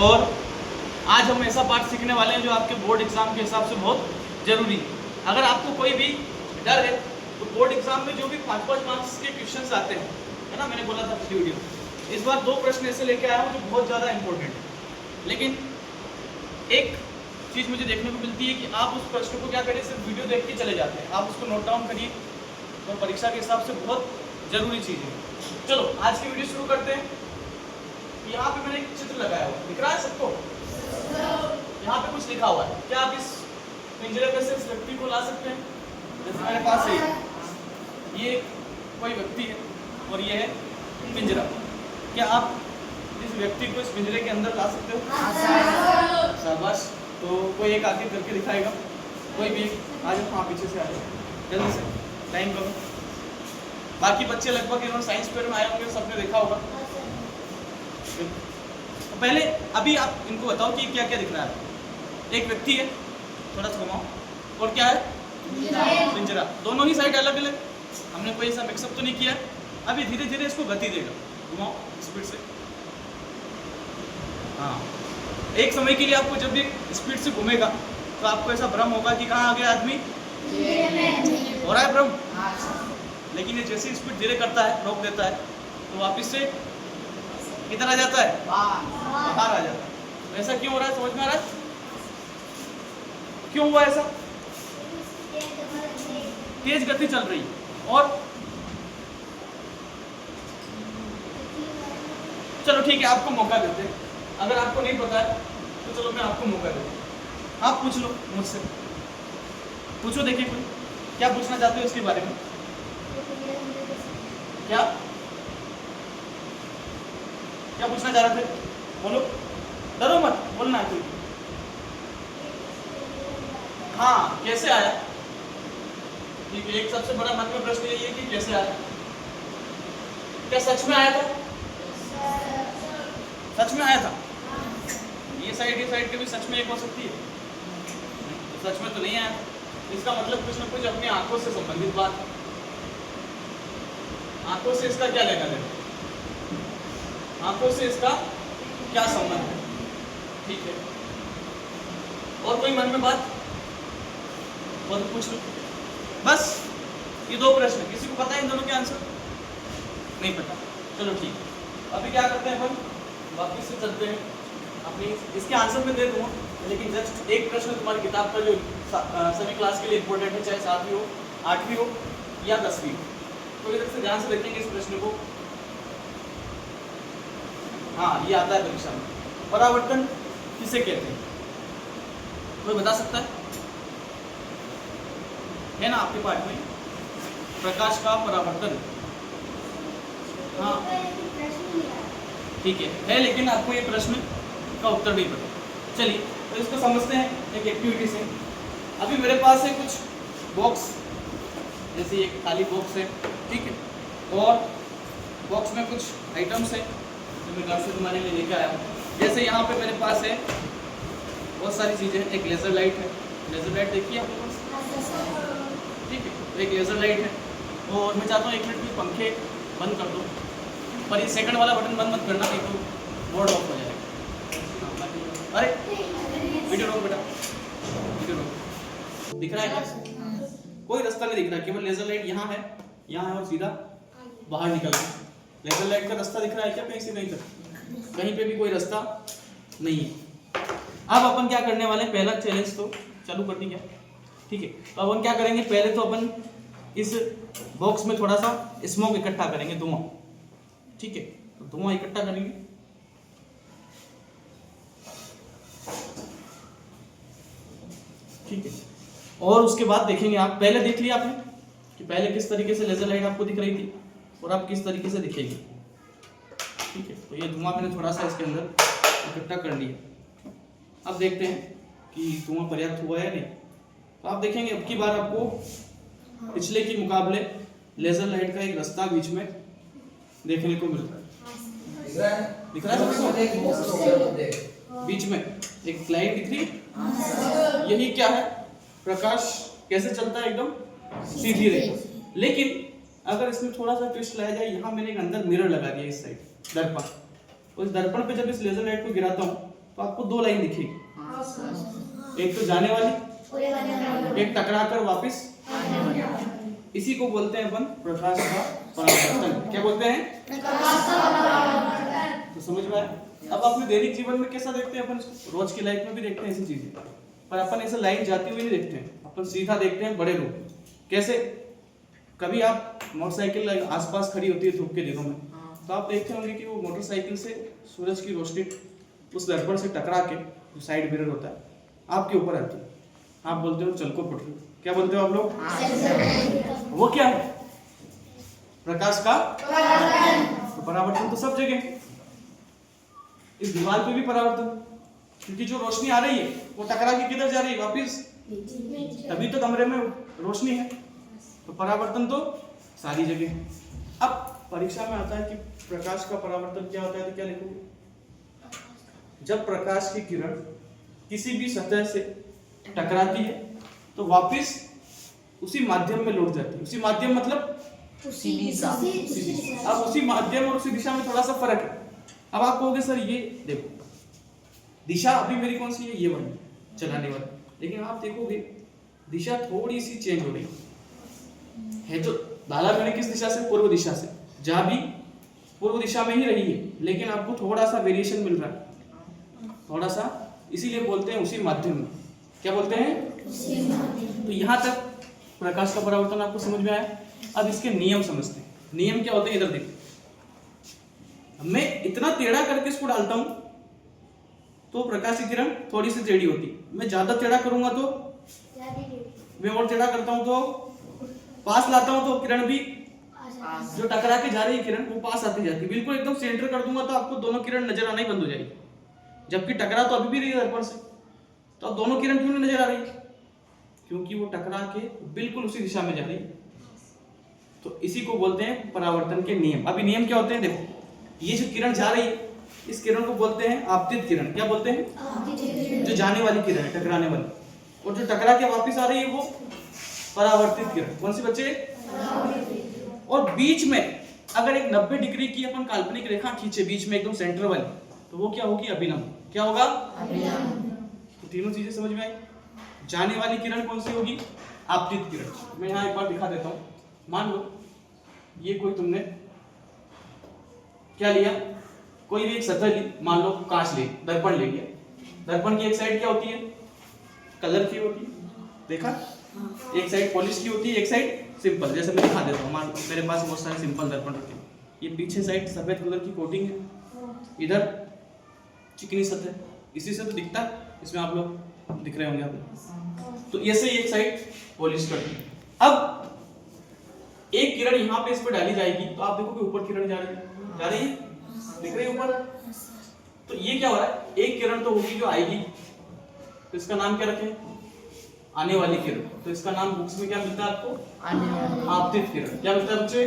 और आज हम ऐसा पार्ट सीखने वाले हैं जो आपके बोर्ड एग्जाम के हिसाब से बहुत जरूरी है। अगर आपको कोई भी डर है तो बोर्ड एग्जाम में जो भी 5-5 मार्क्स के क्वेश्चंस आते हैं, है ना, मैंने बोला था पिछली वीडियो, इस बार 2 प्रश्न ऐसे लेके आया हूँ जो बहुत ज़्यादा इंपॉर्टेंट है। लेकिन एक चीज़ मुझे देखने को मिलती है कि आप उस प्रश्न को क्या करिए, सिर्फ वीडियो देख के चले जाते हैं, आप उसको नोट डाउन करिए, तो परीक्षा के हिसाब से बहुत ज़रूरी चीज़ है। चलो आज की वीडियो शुरू करते हैं। यहाँ पे मैंने एक चित्र लगाया हुआ दिख रहा है सबको, यहाँ पे कुछ लिखा हुआ है। क्या आप इस पिंजरे में से इस व्यक्ति को ला सकते हैं? जैसे मेरे पास है ये कोई व्यक्ति है और ये है पिंजरा। क्या आप इस व्यक्ति को इस पिंजरे के अंदर ला सकते हो? शाबाश। तो कोई एक आगे करके दिखाएगा, कोई भी आ जाओ। हाँ पीछे से आ जाओ जल्दी से, टाइम करो। बाकी बच्चे लगभग इन्होंने साइंस फेयर में आए होंगे, सबने देखा होगा। तो पहले अभी आप इनको बताओ कि क्या क्या दिख रहा है। एक व्यक्ति है, थोड़ा सा घुमाओ, और क्या है? पिंजरा। दोनों ही साइड अलग अलग, हमने कोई ऐसा मिक्सअप तो नहीं किया। अभी धीरे धीरे इसको गति देगा, घुमाओ स्पीड से। हाँ, एक समय के लिए आपको जब भी स्पीड से घूमेगा तो आपको ऐसा भ्रम होगा कि कहाँ आ गया आदमी, हो रहा है भ्रम। लेकिन ये जैसी स्पीड धीरे करता है, रोक देता है, तो वापिस से किधर आ जाता है? बाहर आ जाता है। ऐसा क्यों हो रहा है, समझ में आ रहा है क्यों हुआ ऐसा? तेज गति चल रही है। और चलो ठीक है, आपको मौका देते हैं। अगर आपको नहीं पता है तो चलो मैं आपको मौका देता हूँ, आप पूछ लो मुझसे। पूछो, देखिए कोई क्या पूछना चाहते हो इसके बारे में। क्या क्या पूछना चाह रहे थे? बोलो, डरो मत, बोलना है। हाँ, कैसे आया? ठीक है, एक सबसे बड़ा मन में प्रश्न यही है कि कैसे आया। क्या सच में आया था? सच में आया था? ये साइड कभी सच में एक हो सकती है? तो सच में तो नहीं आया। इसका मतलब कुछ ना कुछ अपनी आंखों से संबंधित बात है। आंखों से इसका क्या लेना देना? आंखों से इसका क्या संबंध है? ठीक है, और कोई मन में बात? और पूछ लो। बस ये 2 प्रश्न, किसी को पता है इन दोनों के आंसर? नहीं पता। चलो ठीक है, अभी क्या करते हैं, हम वापिस से चलते हैं अपनी। इसके आंसर में दे दूँगा, लेकिन जस्ट एक प्रश्न तुम्हारी किताब का जो सभी क्लास के लिए इंपॉर्टेंट है, चाहे 7वीं हो, 8वीं हो या 10वीं हो। तो इधर से ध्यान से देखेंगे इस प्रश्न को। हाँ, ये आता है परीक्षा में। परावर्तन किसे कहते हैं? कोई बता सकता है ना आपके पाठ में? प्रकाश का परावर्तन। हाँ ठीक है, लेकिन आपको ये प्रश्न का उत्तर नहीं पता। चलिए तो इसको समझते हैं एक एक्टिविटी से। अभी मेरे पास है कुछ बॉक्स, जैसे एक खाली बॉक्स है, ठीक है, और बॉक्स में कुछ आइटम्स है जो मैं घर से तुम्हारे लिए लेके आया हूँ। जैसे यहाँ पे मेरे पास है बहुत सारी चीज़ें। एक लेज़र लाइट है, लेज़र लाइट देखिए आपके पास, ठीक है, तो एक लेज़र लाइट है। और मैं चाहता हूँ 1 मिनट में पंखे बंद कर दो, पर ये सेकंड वाला बटन बंद मत करना, नहीं तो बोर्ड ऑफ हो जाएगा। अरे वीडियो रोक बेटा, वीडियो रोक। दिख रहा है क्या? कोई रास्ता नहीं दिख रहा, केवल लेज़र लाइट यहाँ है और सीधा बाहर निकल रहा है। लेज़र लाइट का रास्ता दिख रहा है क्या कहीं से कहीं तक? कहीं पे भी कोई रास्ता नहीं है। अब अपन क्या करने वाले हैं, पहला चैलेंज तो चालू कर दी क्या, ठीक है। तो अपन क्या करेंगे, पहले तो अपन इस बॉक्स में थोड़ा सा स्मोक इकट्ठा करेंगे, धुआं, ठीक है। तो धुआं इकट्ठा करेंगे, ठीक है। और उसके बाद देखेंगे, आप पहले देख लिया आपने कि पहले किस तरीके से लेज़र लाइट आपको दिख रही थी और अब किस तरीके से दिखेगी, ठीक है। तो ये धुआं मैंने थोड़ा सा इसके अंदर इकट्ठा कर लिया। अब देखते हैं कि धुआं पर्याप्त हुआ है नहीं। तो आप देखेंगे अब की बार आपको पिछले के मुकाबले लेज़र लाइट का एक रास्ता बीच में देखने को मिल रहा है। दिख रहा है बीच में एक लाइट दिख रही है। यही क्या है, प्रकाश कैसे चलता है, एकदम सीधी रेखा। लेकिन अगर इसमें थोड़ा सा ट्विस्ट लाया जाए, यहाँ मैंने एक अंदर मिरर लगा दिया इस साइड, दर्पण। उस दर्पण पे जब इस लेजर लाइट को गिराता हूँ तो आपको दो लाइन दिखेगी, एक तो जाने वाली, एक टकराकर वापस। इसी को बोलते हैं अपन प्रकाश का परावर्तन। क्या बोलते हैं? तो समझ में आया? अब अपने दैनिक जीवन में कैसा देखते हैं अपन इसको? रोज की लाइफ में भी देखते हैं ऐसी चीजें, पर अपन ऐसे लाइन जाती हुई नहीं देखते हैं, अपन सीधा देखते हैं बड़े लोग। कैसे? कभी आप मोटरसाइकिल आसपास खड़ी होती है धूप के दिनों में, तो आप देखते होंगे कि वो मोटरसाइकिल से सूरज की रोशनी उस दर्पण से टकरा के, जो साइड मिरर होता है, आपके ऊपर आती है। आप बोलते हो चल को पड़ रही हो। क्या बोलते हो आप लोग? वो क्या है? प्रकाश का तो परावर्तन तो सब जगह, इस दीवार पे भी परावर्तन, क्योंकि जो रोशनी आ रही है वो टकरा के किधर जा रही है? वापिस। तभी तो कमरे में रोशनी है, तो परावर्तन तो सारी जगह। अब परीक्षा में आता है कि प्रकाश का परावर्तन क्या होता है, तो क्या लिखोगे? जब प्रकाश की किरण किसी भी सतह से टकराती है तो वापस उसी माध्यम में लौट जाती है। उसी माध्यम मतलब उसी दिशा। अब उसी माध्यम और उसी दिशा में थोड़ा सा फर्क है। अब आप कहोगे सर ये देखो दिशा अभी मेरी कौन सी है? ये वाली चलाने वाली, लेकिन आप देखोगे दिशा थोड़ी सी चेंज हो रही है। तो डाला मैंने किस दिशा से? पूर्व दिशा से। जहां भी पूर्व दिशा में ही रही है, लेकिन आपको थोड़ा सा वेरिएशन मिल रहा है, थोड़ा सा, इसीलिए बोलते हैं उसी माध्यम में। क्या बोलते हैं? तो यहां तक प्रकाश का परावर्तन आपको समझ में आया। अब इसके नियम समझते हैं। नियम क्या होते हैं? इधर देखो, मैं इतना टेढ़ा करके इसको डालता हूं तो प्रकाश की किरण थोड़ी सी टेढ़ी होती, मैं ज्यादा टेढ़ा करूंगा तो, मैं और टेढ़ा करता हूं तो, पास लाता हूं तो किरण भी जो टकरा के जा रही है किरण वो पास आती जाती है। बिल्कुल एकदम सेंटर कर दूंगा तो आपको दोनों किरण नजर आना ही बंद हो जाएगी, जबकि टकरा तो अभी भी रही है दर्पण से। तो अब दोनों किरण क्यों नहीं नजर आ रही? क्योंकि वो टकरा के बिल्कुल उसी दिशा में जा रही है। तो इसी को बोलते हैं परावर्तन के नियम। अभी नियम क्या होते हैं? देखो, ये जो किरण जा रही है इस किरण को बोलते हैं आपतित किरण। क्या बोलते हैं? जो जाने वाली किरण है, टकराने वाली, और जो टकरा के वापस आ रही है वो परावर्तित किरण। कौन सी बच्चे? और बीच में अगर एक 90 डिग्री की अपन काल्पनिक रेखा खींचे बीच में एकदम सेंटर वाली, तो वो क्या होगी? अभिलंब। क्या होगा? तो तीनों चीजें समझ में आई। जाने वाली किरण कौन सी होगी? आपतित किरण। मैं यहाँ एक बार दिखा देता हूँ। मान लो ये कोई तुमने क्या लिया, कोई भी एक सतह ली, मान लो कांच ले, दर्पण ले लिया। दर्पण की एक साइड क्या होती है? कलर की होती है, देखा? एक साइड पॉलिश की होती है, एक साइड सिंपल। जैसे मैं दिखा देता हूँ, मान लो मेरे पास बहुत सारे सिंपल दर्पण रखे हैं। ये पीछे साइड सफेद कलर की कोटिंग है, इधर चिकनी सतह, इसी से तो दिखता है, इसमें आप लोग दिख रहे होंगे आप। तो ऐसे ही एक साइड पॉलिश कर दी। अब एक किरण यहाँ पे इस पे डाली जाएगी तो आप देखो कि ऊपर किरण जा रही है, दिख रही है ऊपर। तो ये क्या हो रहा है? एक किरण तो होगी जो आएगी, तो इसका नाम क्या रखें? आने वाली किरण। तो इसका नाम बुक्स में क्या मिलता है आपको? आपतित किरण। क्या मिलता है बच्चे?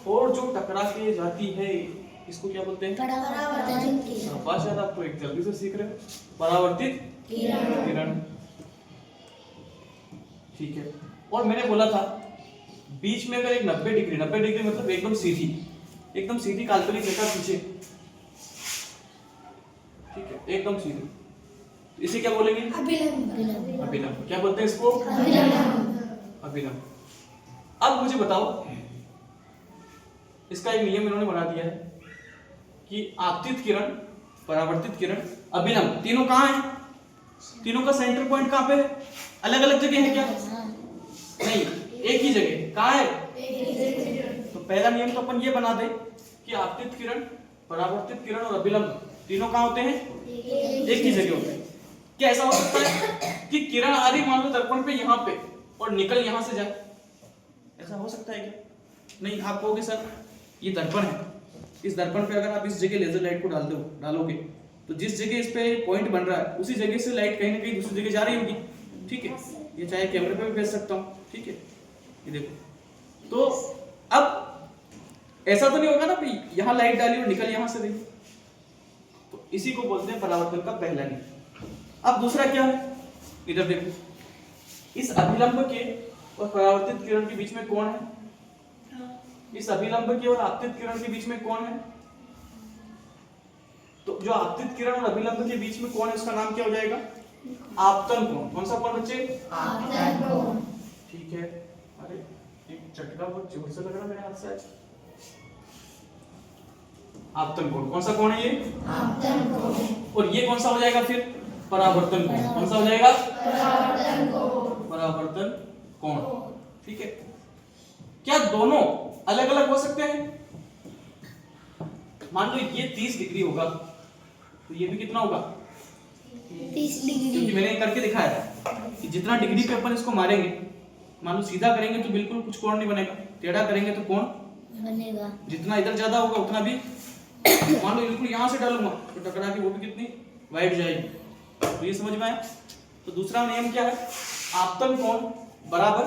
और जो टकरा के जाती है इसको क्या बोलते हैं? शाबाश, आप तो एक जल्दी से सीख रहे हो। परावर्तित किरण। ठीक है। और मैंने बोला था बीच में अगर एक 90 डिग्री मतलब एकदम सीधी काल्पनिक रेखा खींचे, ठीक है, एकदम सीधी, इसे क्या बोलेंगे? अभिलंब। क्या बोलते हैं इसको? अभिलंब। अब मुझे बताओ, इसका एक नियम इन्होंने बना दिया है कि आपतित किरण, परावर्तित किरण, अभिलंब, तीनों कहाँ हैं? तीनों का सेंटर पॉइंट कहाँ पे है? अलग अलग जगह है क्या? नहीं, एक ही जगह। कहाँ है? तो पहला नियम तो अपन ये बना दे कि आपतित किरण, परावर्तित किरण और अभिलंब तीनों कहाँ होते हैं? एक ही जगह होते हैं। क्या ऐसा हो सकता है कि किरण आ रही मान लो दर्पण पे यहाँ पे और निकल यहाँ से जाए? ऐसा हो सकता है क्या? नहीं। आप कहोगे सर ये दर्पण है, इस दर्पण पे अगर आप इस जगह लेजर लाइट को डालोगे तो जिस जगह इस पे पॉइंट बन रहा है उसी जगह से लाइट कहीं ना कहीं दूसरी जगह जा रही होगी, ठीक है। ये चाहे कैमरे पे भी भेज सकता हूँ, ठीक है। ये देखो, तो अब ऐसा तो नहीं होगा ना कि यहाँ लाइट डाली और निकल यहाँ से गई। तो इसी को बोलते हैं परावर्तन का पहला नियम। अब दूसरा क्या है? इधर देखो, इस अभिलंब के और परावर्तित किरण के बीच में कौन है? इस अभिलंब की और आपतित किरण के बीच में कौन है? तो जो आपतित किरण और अभिलंब के बीच में कोण है उसका नाम क्या हो जाएगा? आपतन कोण। कौन सा कोण बच्चे? आपतन कोण। ठीक है। अरे एक झटका बहुत जोर से लग रहा मेरे हाथ से आज। आपतन कोण कौन सा कोण है ये? आपतन कोण। और ये कौन सा हो जाएगा फिर? परावर्तन कोण। कौन सा हो जाएगा? परावर्तन कोण। परावर्तन कोण। ठीक है। क्या दोनों अलग अलग हो सकते हैं? मान लो ये 30 डिग्री होगा तो ये भी कितना होगा? 30 डिग्री। क्योंकि मैंने करके दिखाया था कि जितना डिग्री पे अपन इसको मारेंगे, मान लो सीधा करेंगे तो बिल्कुल कुछ कोण नहीं बनेगा, टेढ़ा करेंगे तो कोण बनेगा। जितना इधर ज्यादा होगा उतना भी। मान लो बिल्कुल यहाँ से डालूंगा तो टकरा के वो भी कितनी वाइड जाएगी। तो ये समझ में आया। तो दूसरा नियम क्या है? आपतन कोण बराबर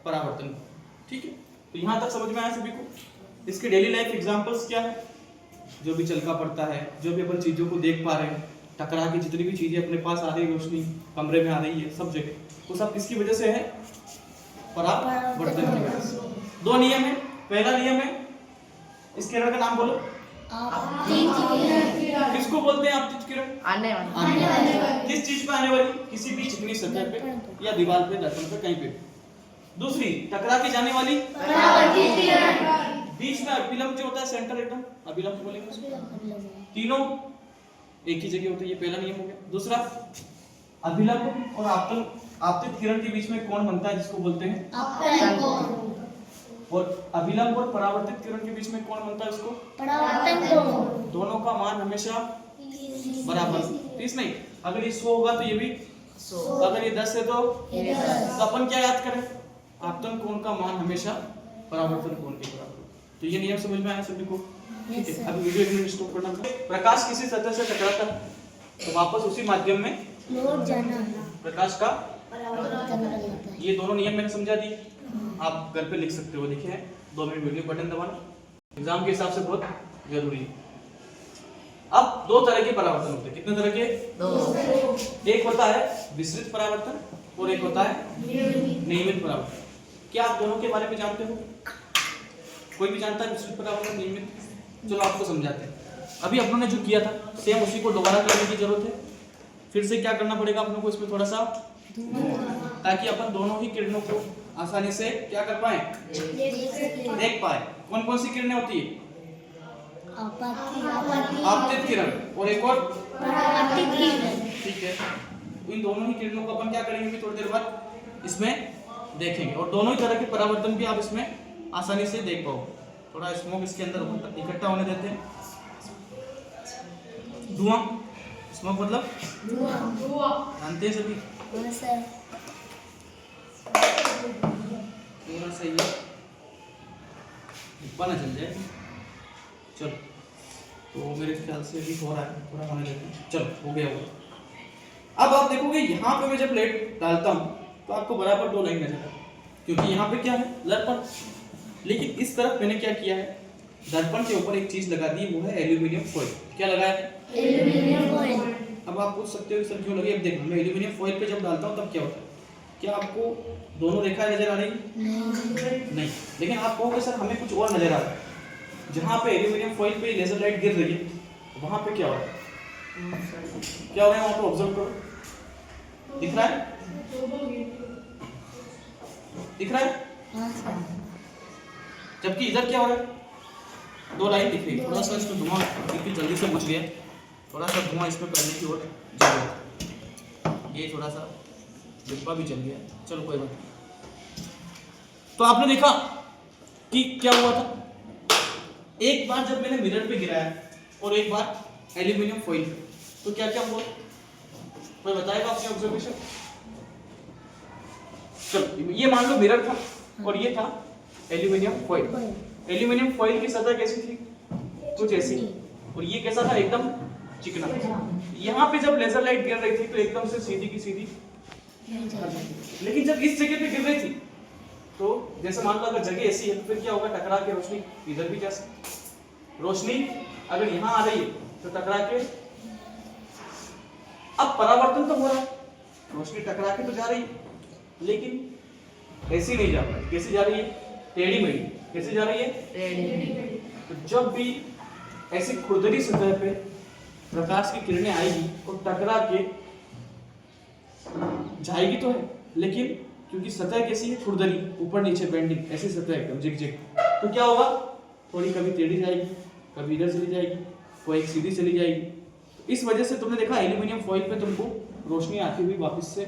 परावर्तन कोण। ठीक है। तो यहाँ तक समझ में आया सभी को। इसके डेली लाइफ एग्जांपल्स क्या है? जो भी चलका पड़ता है, जो भी अपन चीजों को देख पा रहे हैं, टकरा के जितनी भी चीजें अपने पास आ रही है, रोशनी कमरे में आ रही है, सब जगह, वो सब किसकी वजह से है? परावर्तन की वजह से। दो नियम है। पहला नियम है, इस किरण का नाम बोलो। आपतित किरण। किसको बोलते हैं आपतित किरण? आने वाली। किस चीज पे आने वाली? किसी भी चिकनी सतह पे या दीवार पे, दर्पण पे, कहीं पे। दूसरी, टकरा के जाने वाली परावर्तित किरण। बीच में अभिलंब जो होता है, सेंटर एकदम अभिलंब बोलेंगे उसको। तीनों एक ही जगह होते हैं। ये पहला नियम हो गया। दूसरा, अभिलंब और आपतित किरण के बीच में कोण बनता है जिसको बोलते हैं आपतन कोण। और अभिलंब और परावर्तित किरण के बीच में कोण बनता है उसको परावर्तन कोण। दोनों का मान हमेशा बराबर। 30 नहीं, अगर ये 100 होगा तो ये भी 100, अगर ये 10 है तो 10। तो अपन क्या याद करें? आपतन कोण का मान हमेशा परावर्तन कोण के बराबर। तो ये नियम समझ में आया सभी को? ठीक है। अब वीडियो एक मिनट स्टॉप करना। प्रकाश किसी सतह से टकराता है तो वापस उसी माध्यम में लौट जाना। प्रकाश का परावर्तन करता है। ये दोनों नियम मैंने समझा दिए। आप घर पे लिख सकते हो, लिखे हैं। 2 मिनट वीडियो बटन दबाना, एग्जाम के हिसाब से बहुत जरूरी है। अब 2 तरह के परावर्तन होते हैं। कितने तरह के? 2। एक होता है विस्तृत परावर्तन और एक होता है नियमित परावर्तन। क्या आप दोनों के बारे में जानते हो? कोई भी जानता है विस्तृत परावर्तन, नियमित? चलो आपको समझाते हैं। अभी अपनों ने जो किया था सेम उसी को दोबारा करने की जरूरत है। फिर से क्या करना पड़ेगा अपनों को? इसमें थोड़ा सा, ताकि अपन दोनों ही किरणों को आसानी से क्या कर पाए? देख पाए। कौन कौन सी किरणें होती है? आपतित किरण और एक और परावर्तित किरण। ठीक है। इन दोनों ही किरणों को अपन क्या करेंगे भी थोड़ी देर बाद इसमें देखेंगे। और दोनों ही तरह के परावर्तन भी आप इसमें आसानी से देख पाओ। थोड़ा स्मोक इसके अंदर इकट्ठा होने देते हैं। धुआं, स्मोक मतलब जानते हैं सभी? थोड़ा सा ये बना चल जाए। चलो, तो मेरे ख्याल से भी हो रहा है, थोड़ा होने देते हैं। चलो, हो गया होगा। अब आप देखोगे यहाँ पे मैं जब लाइट डालता हूँ तो आपको बराबर 2 लाइन नजर आए, क्योंकि यहाँ पे क्या है? दर्पण। लेकिन इस तरफ मैंने क्या किया है? दर्पण के ऊपर एक चीज लगा दी, वो है एल्यूमिनियम फॉइल। क्या लगाया है? Aluminium foil. अब आप पूछ सकते हो सर क्यों लगी? अब देखो, मैं एल्यूमिनियम फॉइल पे जब डालता हूँ तब क्या होता है? क्या आपको दोनों रेखाएं नजर आ रही? नहीं। लेकिन आप कहोगे सर हमें कुछ और नजर आ रहा है। जहाँ पे एल्यूमिनियम फॉइल पे लेजर लाइट गिर रही है वहां पे क्या हो रहा है? क्या हो रहा है वहां पे? ऑब्जर्व करो। दिख रहा है? दिख रहा है? जबकि इधर क्या हो रहा है? 2 लाइन दिख रही है। थोड़ा सा इसमें धुआं क्योंकि जल्दी से बुझ गया, थोड़ा सा धुआं इसमें करने की और जरूरत। ये थोड़ा सा डिब्बा भी चल गया, चलो कोई बात नहीं। तो आपने देखा कि क्या हुआ था? एक बार जब मैंने मिरर पे गिराया और एक बार एल्यूमिनियम फॉइल पे, तो क्या क्या हुआ? कोई बताएगा आपने ऑब्जर्वेशन? चलो, ये मान लो मिरर था और ये था एल्यूमिनियम फॉइल। एल्यूमिनियम फॉइल की सतह कैसी थी? कुछ ऐसी। और ये कैसा था? एकदम चिकना। यहाँ पे जब लेजर लाइट गिर रही थी तो एकदम से सीधी की सीधी, लेकिन जब इस जगह पे गिर रही थी तो जैसे मान लो अगर जगह ऐसी है तो फिर क्या होगा? टकरा के रोशनी इधर भी जा सकती। रोशनी अगर यहाँ आ रही है तो टकरा के, अब परावर्तन तो हो रहा है, रोशनी टकरा के तो जा रही है, लेकिन ऐसी नहीं जा रही। कैसे जा रही है? टेढ़ी मेढ़ी। कैसे जा रही है? टेढ़ी। तो जब भी ऐसी खुरदरी सतह पे प्रकाश की किरणें आएगी और टकरा के जाएगी तो है, लेकिन क्योंकि सतह कैसी है, खुरदरी, ऊपर नीचे बेंडिंग, ऐसी सतह एकदम जिग, तो क्या होगा, थोड़ी कभी टेढ़ी जाएगी, कभी इधर चली जाएगी, कोई एक सीधी चली जाएगी। इस वजह से तुमने देखा एल्यूमिनियम फॉइल पे तुमको रोशनी आती हुई वापस से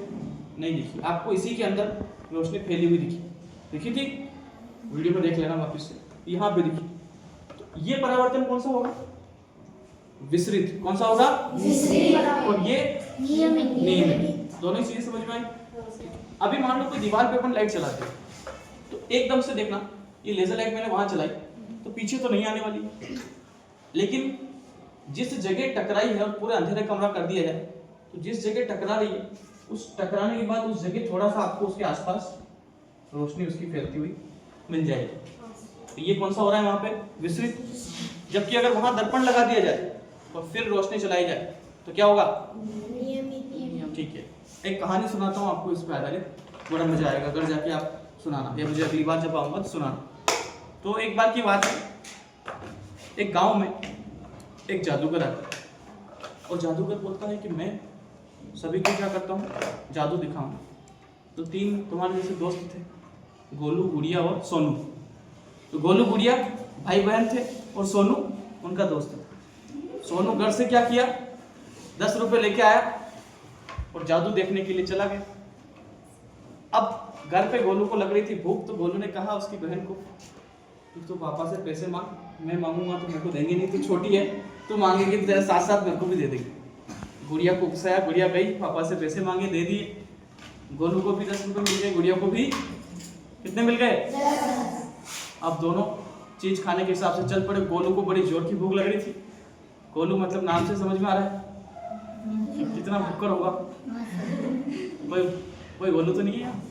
नहीं दिखी, आपको इसी के अंदर रोशनी फैली हुई दिखी थी, वीडियो में देख लेना वापस से, यहाँ पे दिखी। तो ये परावर्तन कौन सा होगा, विसरित। कौन सा होगा, विसरित। और ये नियमित। दोनों चीजें समझ में आई। अभी मान लो कोई दीवार पे अपन लाइट चलाते हैं, तो एकदम से देखना, ये लेजर लाइट मैंने वहां चलाई तो पीछे तो नहीं आने वाली, लेकिन जिस जगह टकराई है और पूरा अंधेरा कमरा कर दिया जाए, तो जिस जगह टकरा रही है उस टकराने के बाद उस जगह थोड़ा सा आपको उसके आसपास रोशनी उसकी फैलती हुई मिल जाएगी। तो ये कौन सा हो रहा है वहां पे, विसरित। जबकि अगर वहां दर्पण लगा दिया जाए और फिर रोशनी चलाई जाए तो क्या होगा, नियमित। ठीक है, एक कहानी सुनाता हूँ आपको इस पे आधारित, बड़ा मजा आएगा, अगर जाके आप सुनाना, या मुझे अगली बार जब आऊंगा तो सुनाना। तो एक बार की बात है, एक गांव में एक जादूगर आता है और जादूगर बोलता है कि मैं सभी को क्या करता हूँ, जादू दिखाऊंगा। तो 3 तुम्हारे जैसे दोस्त थे, गोलू, गुड़िया और सोनू। तो गोलू गुड़िया भाई बहन थे और सोनू उनका दोस्त था। सोनू घर से क्या किया, 10 रुपए लेके आया और जादू देखने के लिए चला गया। अब घर पे गोलू को लग रही थी भूख, तो गोलू ने कहा उसकी बहन को, तो पापा से पैसे मांग, मैं मांगूंगा तो मेरे को देंगे नहीं, तो छोटी है तो मांगेगी तो तेरे साथ साथ मेरे को भी दे देगी। गुड़िया को गुस्साया, गुड़िया गई, पापा से पैसे मांगे, दे दिए। गोलू को भी 10 रुपए मिल गए, गुड़िया को भी कितने मिल गए, 10। अब दोनों चीज खाने के हिसाब से चल पड़े। गोलू को बड़ी जोर की भूख लग रही थी। गोलू मतलब नाम से समझ में आ रहा है कितना भूखर होगा, कोई गोलू तो नहीं है यहाँ,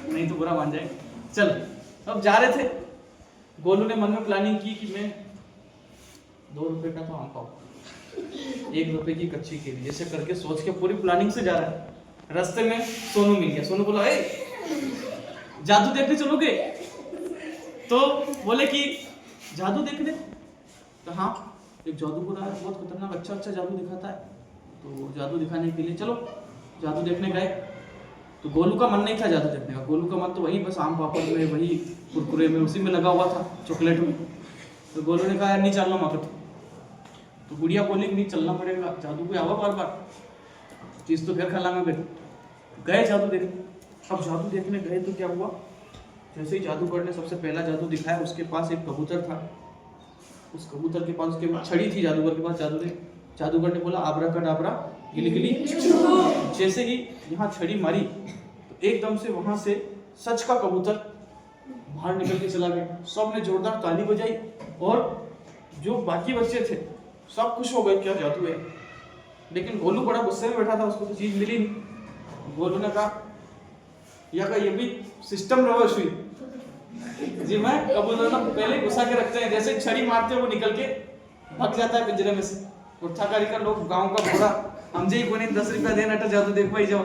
नहीं तो बुरा मान जाएगा। चलो अब जा रहे थे, गोलू ने मन में प्लानिंग की कि मैं 2 रुपए का तो आम पाऊँ, 1 रुपए की कच्ची केली, ऐसे करके सोच के पूरी प्लानिंग से जा रहा है। रास्ते में सोनू मिल गया। सोनू बोला, ए जादू देखने चलोगे? तो बोले कि जादू देखने, तो हाँ एक जादूगर है, बहुत खतरनाक अच्छा जादू दिखाता है, तो जादू दिखाने के लिए चलो। जादू देखने गए तो गोलू का मन नहीं था जादू देखने का, गोलू का मन तो वही बस आम पापड़ में, वही कुरकुरे में, उसी में लगा हुआ था, चॉकलेट में। तो गोलू ने कहा यार नहीं चलना मगर, तो गुड़िया बोली नहीं चलना पड़ेगा, जादू कोई आवा बार बार, चीज तो फिर खाला में गए जादू देखने। अब जादू देखने गए तो क्या हुआ, जैसे ही जादूगर ने सबसे पहला जादू दिखाया, उसके पास एक कबूतर था, उस कबूतर के पास उसके छड़ी थी जादूगर के पास। जादूगर ने बोला आबराकडाबरा गिली गिली, जैसे ही यहाँ छड़ी मारी तो एकदम से वहां से सच का कबूतर बाहर निकल के चला गया। सब ने जोरदार ताली बजाई और जो बाकी बच्चे थे सब खुश हो गए, क्या जादू है। लेकिन गोलू बड़ा गुस्से में बैठा था, उसको तो चीज मिली नहीं। गोलू ने कहा ये भी सिस्टम रहो सुई जी, मैं कबूतर ना पहले घुसा के रखते हैं, जैसे छड़ी मारते हैं वो निकल के भाग जाता है पिंजरे में से। उठा कर लोग गांव का घोड़ा हम जी को नहीं 10 रुपया देना तो जादू देखो ही जाओ।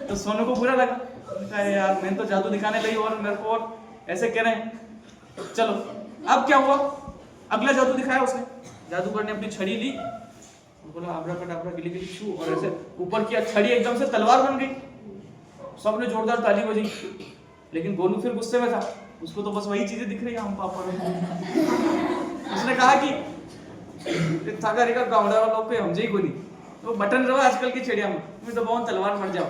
तो सोनू को बुरा लगा, यार मैं तो जादू दिखाने लगी और मेरे को और ऐसे कह रहे हैं। चलो अब क्या हुआ, अगला जादू दिखाया उसने। जादूगर ने अपनी छड़ी ली, बोला आबराकडाबरा गिली गिली छू, और ऐसे ऊपर किया, छड़ी एकदम से तलवार बन गई। सबने जोरदार ताली बजी। लेकिन गोलू फिर गुस्से में था, उसको तो बस वही चीजें दिख रही है हम पापा में। उसने कहा कि थाका रेखा गावड़ा वालों पे हम जी को नहीं, तो बटन रहा आजकल की चिड़िया में, मैं तो बहुत तलवार मर जाओ।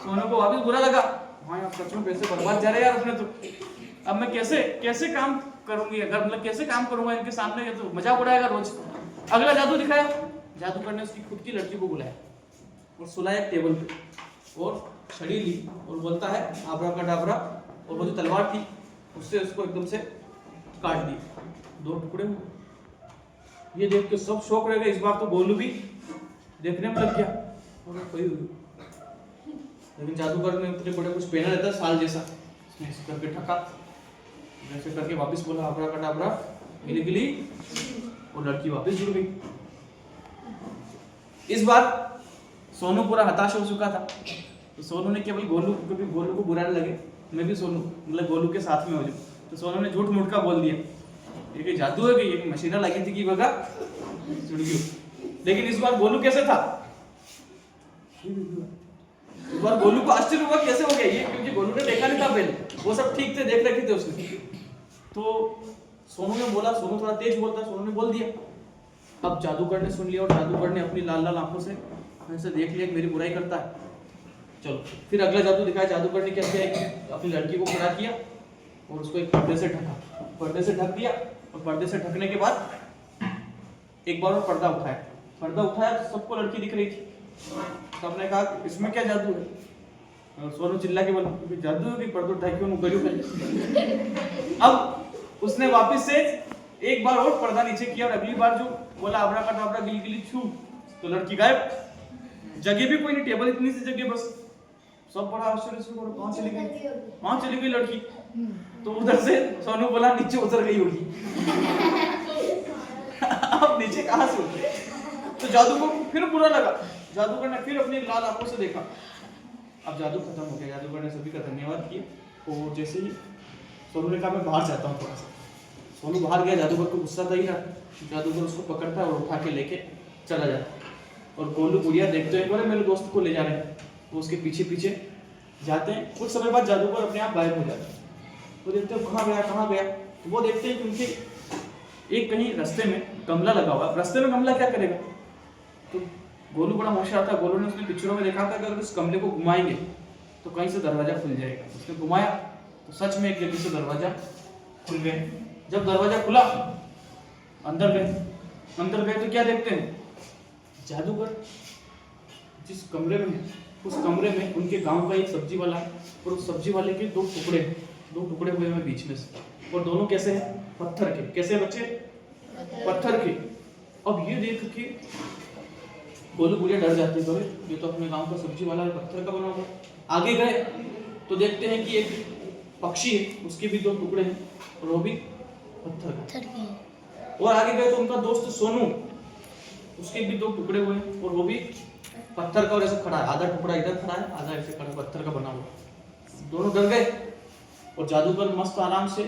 सोनू को वापस बुरा लगा, हाँ यार सच में पैसे बर्बाद जा रहे यार उसने तो। अब मैं कैसे काम करूंगी, अगर मतलब कैसे काम करूंगा इनके सामने, ये तो मजाक उड़ाएगा रोज। अगला जादू दिखाया, जादूगर ने उसकी खुद की लड़की को बुलाया और सुलाया टेबल पे और छड़ी ली और बोलता है आबराकडाबरा, और वो जो तलवार थी उससे उसको एकदम से काट दी, 2 टुकड़े हुए। ये देख के सब शौक रह गए। इस बार तो गोलू भी देखने में लग गया, लेकिन जादूगर ने इतने बड़े कुछ पहना रहता साल जैसा, उसने ऐसे करके ठका, ऐसे करके वापस बोला आबराकडाबरा गिली गिली, और लड़की वापस जुड़ गई। इस बार सोनू पूरा हताश हो चुका था, तो सोनू ने केवल गोलू को बुरा लगे, मैं भी सोनू मतलब गोलू के साथ में हो जाऊं, तो सोनू ने झूठ मूठ का बोल दिया, ये जादू है कि ये मशीना लगी थी कि बगा चुड़गियों। लेकिन इस बार गोलू कैसे था? इस बार गोलू को आश्चर्य हुआ कैसे हो गया ये, क्योंकि गोलू ने देखा नहीं था पहले, वो सब ठीक थे, देख रखे थे उसने। तो सोनू ने बोला, सोनू थोड़ा तेज बोलता, सोनू ने बोल दिया। अब जादूगर ने सुन लिया और जादूगर ने अपनी लाल लाल आंखों से ऐसे देख लिया कि मेरी बुराई करता है। चलो फिर अगला जादू दिखाया। जादूगर ने क्या किया, अपनी लड़की को खड़ा किया और उसको एक पर्दे से ढका, पर्दे से ढक दिया। और पर्दे से ढकने के बाद एक बार और पर्दा उठाया, पर्दा उठाया तो सबको लड़की दिख रही थी। सबने कहा इसमें क्या जादू है? और सोनू चिल्ला के बोला जादू है कि पर्दा उठा क्यों गरीब। अब उसने वापस से एक बार और पर्दा नीचे किया और अगली बार जो बोला अबराकडाबरा गिलगिली छू, तो लड़की गायब। जगह भी कोई नहीं, टेबल इतनी सी जगह बस। सब बड़ा आश्चर्य से बोला कहां चली गई? कहां चली गई लड़की? तो उधर से सोनू बोला नीचे उतर गई होगी। अब नीचे कहां से उतरे? तो जादू को फिर बुरा लगा। जादूगर ने फिर अपनी लाल आंखों से देखा। अब जादू खत्म हो गया। जादूगर ने सभी का धन्यवाद किया और जैसे ही सोनू ने कहा मैं बाहर जाता हूँ थोड़ा सा, सोनू बाहर गया। जादूगर को गुस्सा था ही ना, जादूगर उसको पकड़ता और उठा के लेके चला जाता। और गोलू गुड़िया देखते हैं बोले मेरे दोस्त को ले जा रहे हैं, वो उसके पीछे पीछे जाते हैं। कुछ समय बाद जादूगर अपने आप गायब हो जाता है। वो देखते हैं कहाँ गया कहाँ गया, तो वो देखते हैं कि उनके एक कहीं रास्ते में गमला लगा हुआ। रास्ते में गमला क्या करेगा? तो गोलू बड़ा होशियार था, गोलू ने उसने पिक्चरों में देखा था कि अगर इस गमले को घुमाएंगे तो कहीं से दरवाजा खुल जाएगा। उसने घुमाया तो सच में एक जगह से दरवाजा खुल गया। जब दरवाजा खुला अंदर गए तो क्या देखते हैं? जादूगर जिस कमरे में है उस कमरे में उनके गांव का एक सब्जी वाला है और उस सब्जी वाले के दो टुकड़े हुए हैं बीच में से, और दोनों कैसे हैं? पत्थर के। कैसे बच्चे? पत्थर के। अब ये देख के गोलू गुड़िया डर जाते हैं, ये तो अपने गांव का सब्जी वाला है, पत्थर का बना हुआ। आगे गए तो देखते हैं कि एक पक्षी है, उसके भी दो टुकड़े हैं और वो भी पत्थर के। और आगे गए तो उनका दोस्त सोनू, उसके भी दो टुकड़े हुए हैं और वो भी पत्थर का, और ऐसे खड़ा है, आधा टुकड़ा इधर खड़ा है, आधा ऐसे खड़ा पत्थर का बना हुआ। दोनों डर गए और जादूगर मस्त आराम से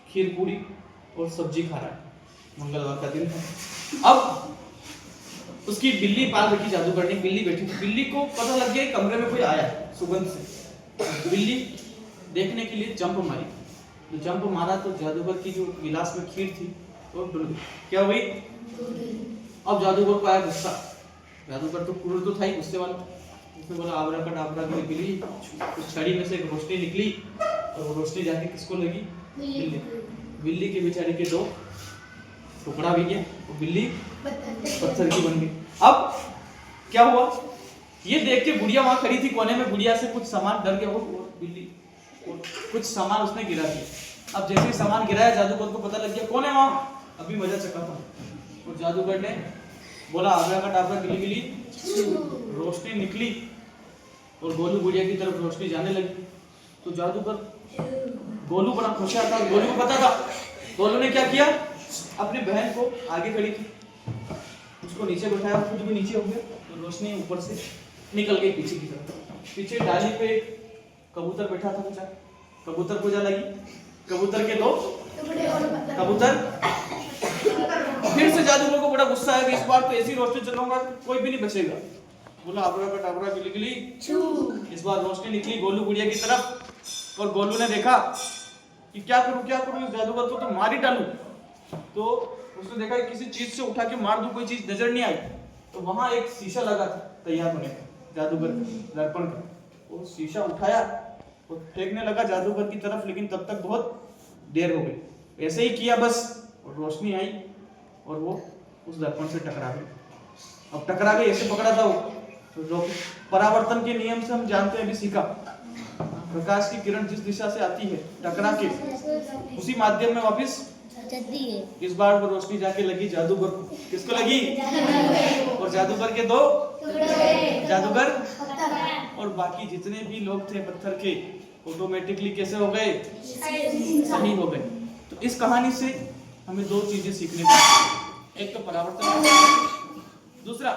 खीर पूरी और सब्जी खा रहा है। मंगलवार का दिन था। अब उसकी बिल्ली पाल रखी जादूगर ने, बिल्ली बैठी थी। बिल्ली को पता लग गया कमरे में कोई आया सुगंध से। बिल्ली देखने के लिए जंप मारी, तो जंप मारा तो जादूगर की जो गिलास में खीर थी वो डुल गई। क्या हुई? अब जादूगर को आया गुस्सा। जादूगर तो क्रूर तो था ही, गुस्से वाला। उसने बोला आबराकडाबरा गिलगिली, उस छड़ी में से एक रोशनी निकली और वो रोशनी जाके किसको लगी? बिल्ली के बेचारे के दो टुकड़ा भी गया, वो बिल्ली पत्थर की बन गई। अब क्या हुआ? ये देख के बुढ़िया वहां खड़ी थी कोने में, बुढ़िया से कुछ सामान डर गया वो बिल्ली, कुछ सामान उसने गिरा दिया। अब जैसे ही सामान गिराया जादूगर को पता लग गया कौन है वहां, अभी मजा चक्का था। और जादूगर ने बोला आबराकडाबरा गिलगिली, रोशनी निकली और गोलू गुड़िया की तरफ रोशनी जाने लगी। तो जादूगर, गोलू बड़ा होशियार था, गोलू को पता था। गोलू ने क्या किया? अपनी बहन को आगे खड़ी थी, उसको नीचे बैठाया, खुद भी नीचे हो गया, तो रोशनी ऊपर से निकल गई पीछे की तरफ। पीछे डाली पे कबूतर बैठा था बेचारा, कबूतर को जा लगी, कबूतर के दो कबूतर। फिर से जादूगर को बड़ा गुस्सा आया कि इस बार तो ऐसी रोशनी चलाऊंगा कोई भी नहीं बचेगा। बोला आबराकडाबरा गिलगिली, इस बार रोशनी निकली गोलू गुड़िया की तरफ और गोलू ने देखा कि क्या करूं इस जादूगर को तो मार ही डालूं। तो उसने देखा कि किसी चीज से उठा के मार दूं, कोई चीज नजर नहीं आई। तो वहां एक शीशा लगा था तैयार होने का, जादूगर दर्पण का। वो शीशा उठाया और फेंकने लगा जादूगर की तरफ, लेकिन तब तक बहुत देर हो गई। ऐसे ही किया बस, और रोशनी आई और वो उस दर्पण से टकरा गई। अब टकरा गई, ऐसे पकड़ा था वो, तो परावर्तन के नियम से हम जानते हैं, अभी सीखा, प्रकाश की किरण जिस दिशा से आती है टकरा के उसी माध्यम में वापस इस बार वो रोशनी जाके लगी जादूगर को। किसको लगी? और जादूगर के दो जादूगर और बाकी जितने भी लोग थे पत्थर के, ऑटोमेटिकली कैसे हो गए? सही हो गए। तो इस कहानी से हमें दो चीजें सीखने को, एक तो परावर्तन, दूसरा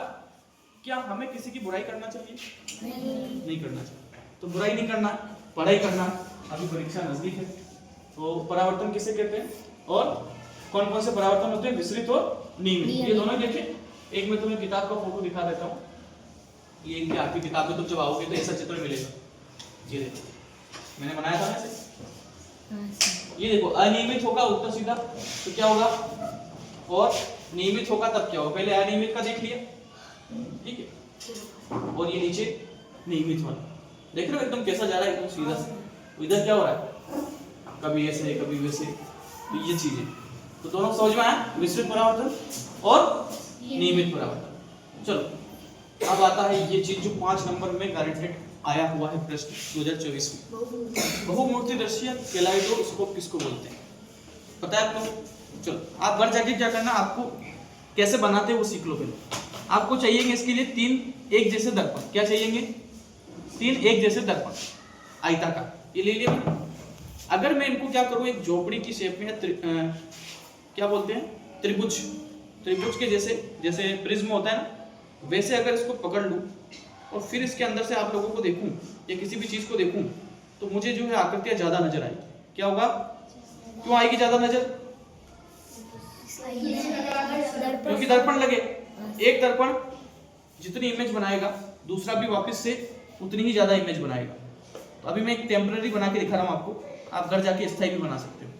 क्या हमें किसी की बुराई करना चाहिए? नहीं करना चाहिए। तो बुराई नहीं करना, पढ़ाई करना। अभी परीक्षा नजदीक है, तो परावर्तन किसे कहते हैं और कौन कौन से परावर्तन होते हैं? विसरित और नियमित। ये दोनों देखे। एक मैं तुम्हें किताब का फोटो दिखा देता हूँ, ये इनकी आपकी किताब में तुम जब आओगे तो ऐसा चित्र मिलेगा। ये देखो मैंने बनाया था ना इसे। ये देखो अनियमित होगा उत्तर सीधा तो क्या होगा, और नियमित होगा तब क्या होगा। पहले अनियमित का देख लिया, ठीक है, और ये नीचे नियमित वाला देख रहे हो एकदम कैसा जा रहा है, एकदम सीधा से। इधर क्या हो रहा है, कभी ऐसे कभी वैसे, तो ये चीजें तो दोनों समझ में आया, विस्तृत परावर्तन और नियमित परावर्तन। चलो अब आता है ये चीज जो 5 नंबर में गारंटेड आया हुआ है प्रश्न 2024 में, बहुमूर्तिदर्शी कैलाइडोस्कोप किसको बोलते हैं, पता है आपको। चलो आप घर जाके क्या करना, आपको कैसे बनाते हैं वो सीख लो। पहले आपको चाहिए इसके लिए 3 एक जैसे दर्पण। क्या चाहिए, 3 एक जैसे दर्पण आयताकार, ये ले लिया मैंने। अगर मैं इनको क्या करूं, एक झोपड़ी की शेप में क्या बोलते हैं, त्रिभुज के जैसे प्रिज्म होता है ना, वैसे अगर इसको पकड़ लूं और फिर इसके अंदर से आप लोगों को देखूं या किसी भी चीज को देखूं तो मुझे जो है आकृतियां ज्यादा नजर आएगी। क्या होगा, क्यों आएगी ज्यादा नजर, क्योंकि दर्पण लगे। एक दर्पण जितनी इमेज बनाएगा दूसरा भी वापस से उतनी ही ज्यादा इमेज बनाएगा। तो अभी मैं एक टेम्पररी बना के दिखा रहा हूं आपको, आप घर जाके स्थायी भी बना सकते हो।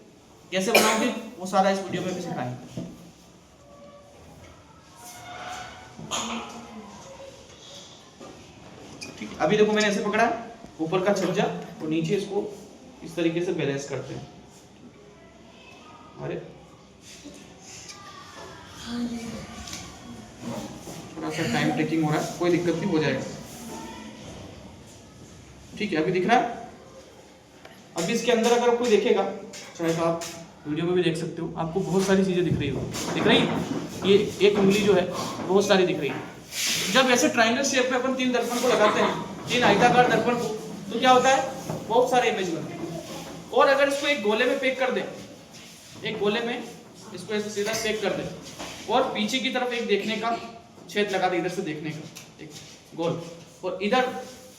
कैसे बनाओगे वो सारा इस वीडियो में भी सिखाएंगे। ठीक है, अभी देखो मैंने ऐसे पकड़ा है, ऊपर का छज्जा और नीचे इसको इस तरीके से बैलेंस करते हैं। अरे थोड़ा सा टाइम टेकिंग हो रहा है, कोई दिक्कत नहीं, हो जाएगा। ठीक है, अभी दिख रहा है। अभी इसके अंदर अगर कोई देखेगा, चाहे तो आप वीडियो में भी देख सकते हो, आपको बहुत सारी चीजें दिख रही है। ये एक उंगली जो है बहुत सारी दिख रही है। जब ऐसे ट्रायंगल शेप में अपन 3 दर्पण को लगाते हैं, 3 आयताकार दर्पण को, तो क्या होता है, बहुत सारे इमेज बनते हैं। और अगर इसको एक गोले में पैक कर दे, एक गोले में इसको ऐसे सीधा पैक कर दे और पीछे की तरफ एक देखने का छेद लगा दे, इधर से देखने का एक गोल, और इधर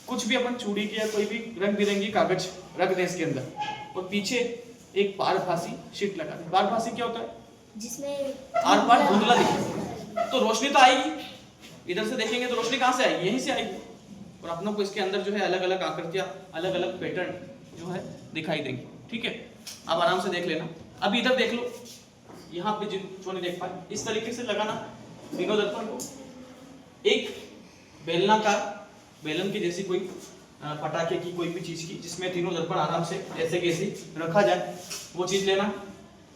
कुछ भी अपन चूड़ी की या कोई भी रंग बिरंगी कागज रख दें इसके अंदर, और पीछे एक पारभासी शीट लगा दे। पारभासी क्या होता है, जिसमें आर पार धुंधला दिखे तो रोशनी तो आएगी, इधर से देखेंगे तो रोशनी कहाँ से आएगी, यहीं से आएगी। और अपनों को इसके अंदर जो है अलग अलग आकृतियां, अलग अलग पैटर्न जो है दिखाई देंगे। ठीक है, आप आराम से देख लेना। अब इधर देख लो, यहाँ पे जो नहीं देख पाए, इस तरीके से लगाना तीनों दर्पण को। एक बेलनाकार, बेलन की जैसी कोई पटाखे की कोई भी चीज की, जिसमें तीनों दर्पण आराम से ऐसे कैसे रखा जाए वो चीज लेना।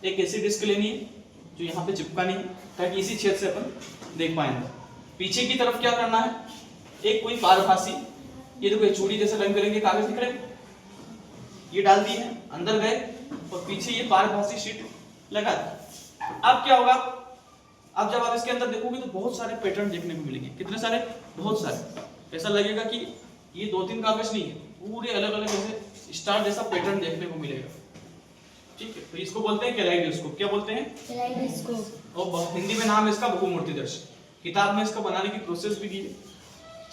एक ऐसी डिस्क लेनी है जो यहाँ पे चिपकानी है ताकि इसी छेद से अपन देख पाएंगे। पीछे की तरफ क्या करना है, एक कोई पारभासी, ये देखो ये चूड़ी जैसे रंग बिरंगे कागज दिख रहे हैं, ये डाल दिए हैं, अंदर गए और पीछे ये पारभासी शीट लगा दी। अब क्या होगा, अब जब आप इसके अंदर देखोगे तो बहुत सारे पैटर्न देखने को मिलेंगे। कितने सारे, बहुत सारे। ऐसा लगेगा कि ये 2-3 कागज नहीं है, पूरे अलग अलग ऐसे स्टार जैसा पैटर्न देखने को मिलेगा। ठीक है, तो इसको बोलते हैं कैलाइडोस्कोप। क्या बोलते हैं, कैलाइडोस्कोप। और हिंदी में नाम है इसका बहुमूर्तिदर्शी। किताब में इसको बनाने की प्रोसेस भी दी है।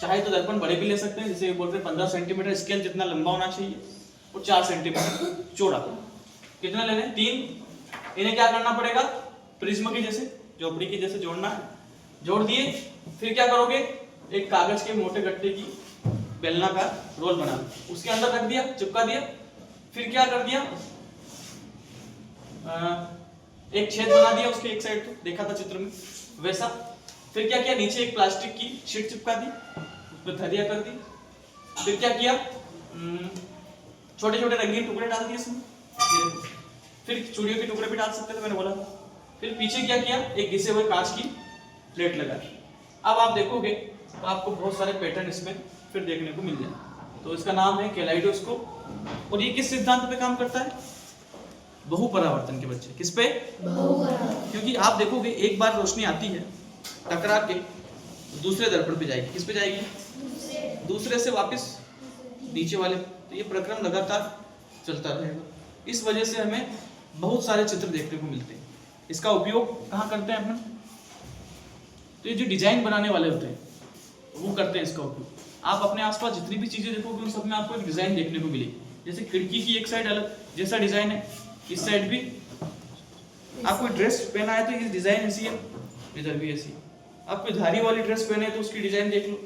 चाहे तो दर्पण बड़े भी ले सकते हैं, जैसे बोलते हैं 15 सेंटीमीटर स्केल जितना लंबा होना चाहिए और 4 सेंटीमीटर चौड़ा। कितना लेने, 3। इन्हें क्या करना पड़ेगा, प्रिज्म के जैसे, झोपड़ी के जैसे जोड़ना है। जोड़ दिए, फिर क्या करोगे, एक कागज के मोटे गट्टे की बेलना का रोल बना, उसके अंदर रख दिया, चिपका दिया। फिर क्या कर दिया, एक छेद बना दिया उसके एक साइड को, देखा था चित्र में वैसा। फिर क्या किया, नीचे एक प्लास्टिक की शीट चिपका दी, उस पर धरिया कर दी। फिर क्या किया, छोटे छोटे रंगीन टुकड़े डाल दिए इसमें, फिर चूड़ियों के टुकड़े भी डाल सकते थे, मैंने बोला था। फिर पीछे क्या किया, एक घिसे हुए कांच की प्लेट लगा दी। अब आप देखोगे तो आपको बहुत सारे पैटर्न इसमें फिर देखने को मिल जाए। तो इसका नाम है कैलाइडोस्कोप। और ये किस सिद्धांत पे काम करता है, बहुपरावर्तन के बच्चे। किस पे, बहुपरावर्तन। क्योंकि आप देखोगे एक बार रोशनी आती है टकरा के दूसरे दर्पण पे जाएगी, किस पे जाएगी, दूसरे से वापस नीचे वाले। तो ये प्रक्रम लगातार चलता रहेगा। इस वजह से हमें बहुत सारे चित्र देखने को मिलते हैं। इसका उपयोग कहाँ करते हैं अपन, तो ये जो डिजाइन बनाने वाले होते हैं वो करते हैं इसका उपयोग। आप अपने आसपास जितनी भी चीजें देखोगे उन सब में आपको एक डिजाइन देखने को मिलेगी। जैसे खिड़की की एक साइड अलग जैसा डिजाइन है, इस साइड भी। आप कोई ड्रेस पहना है तो ये डिजाइन ऐसी है, इधर भी ऐसी। आप कोई धारी वाली ड्रेस पहने तो उसकी डिजाइन देख लो,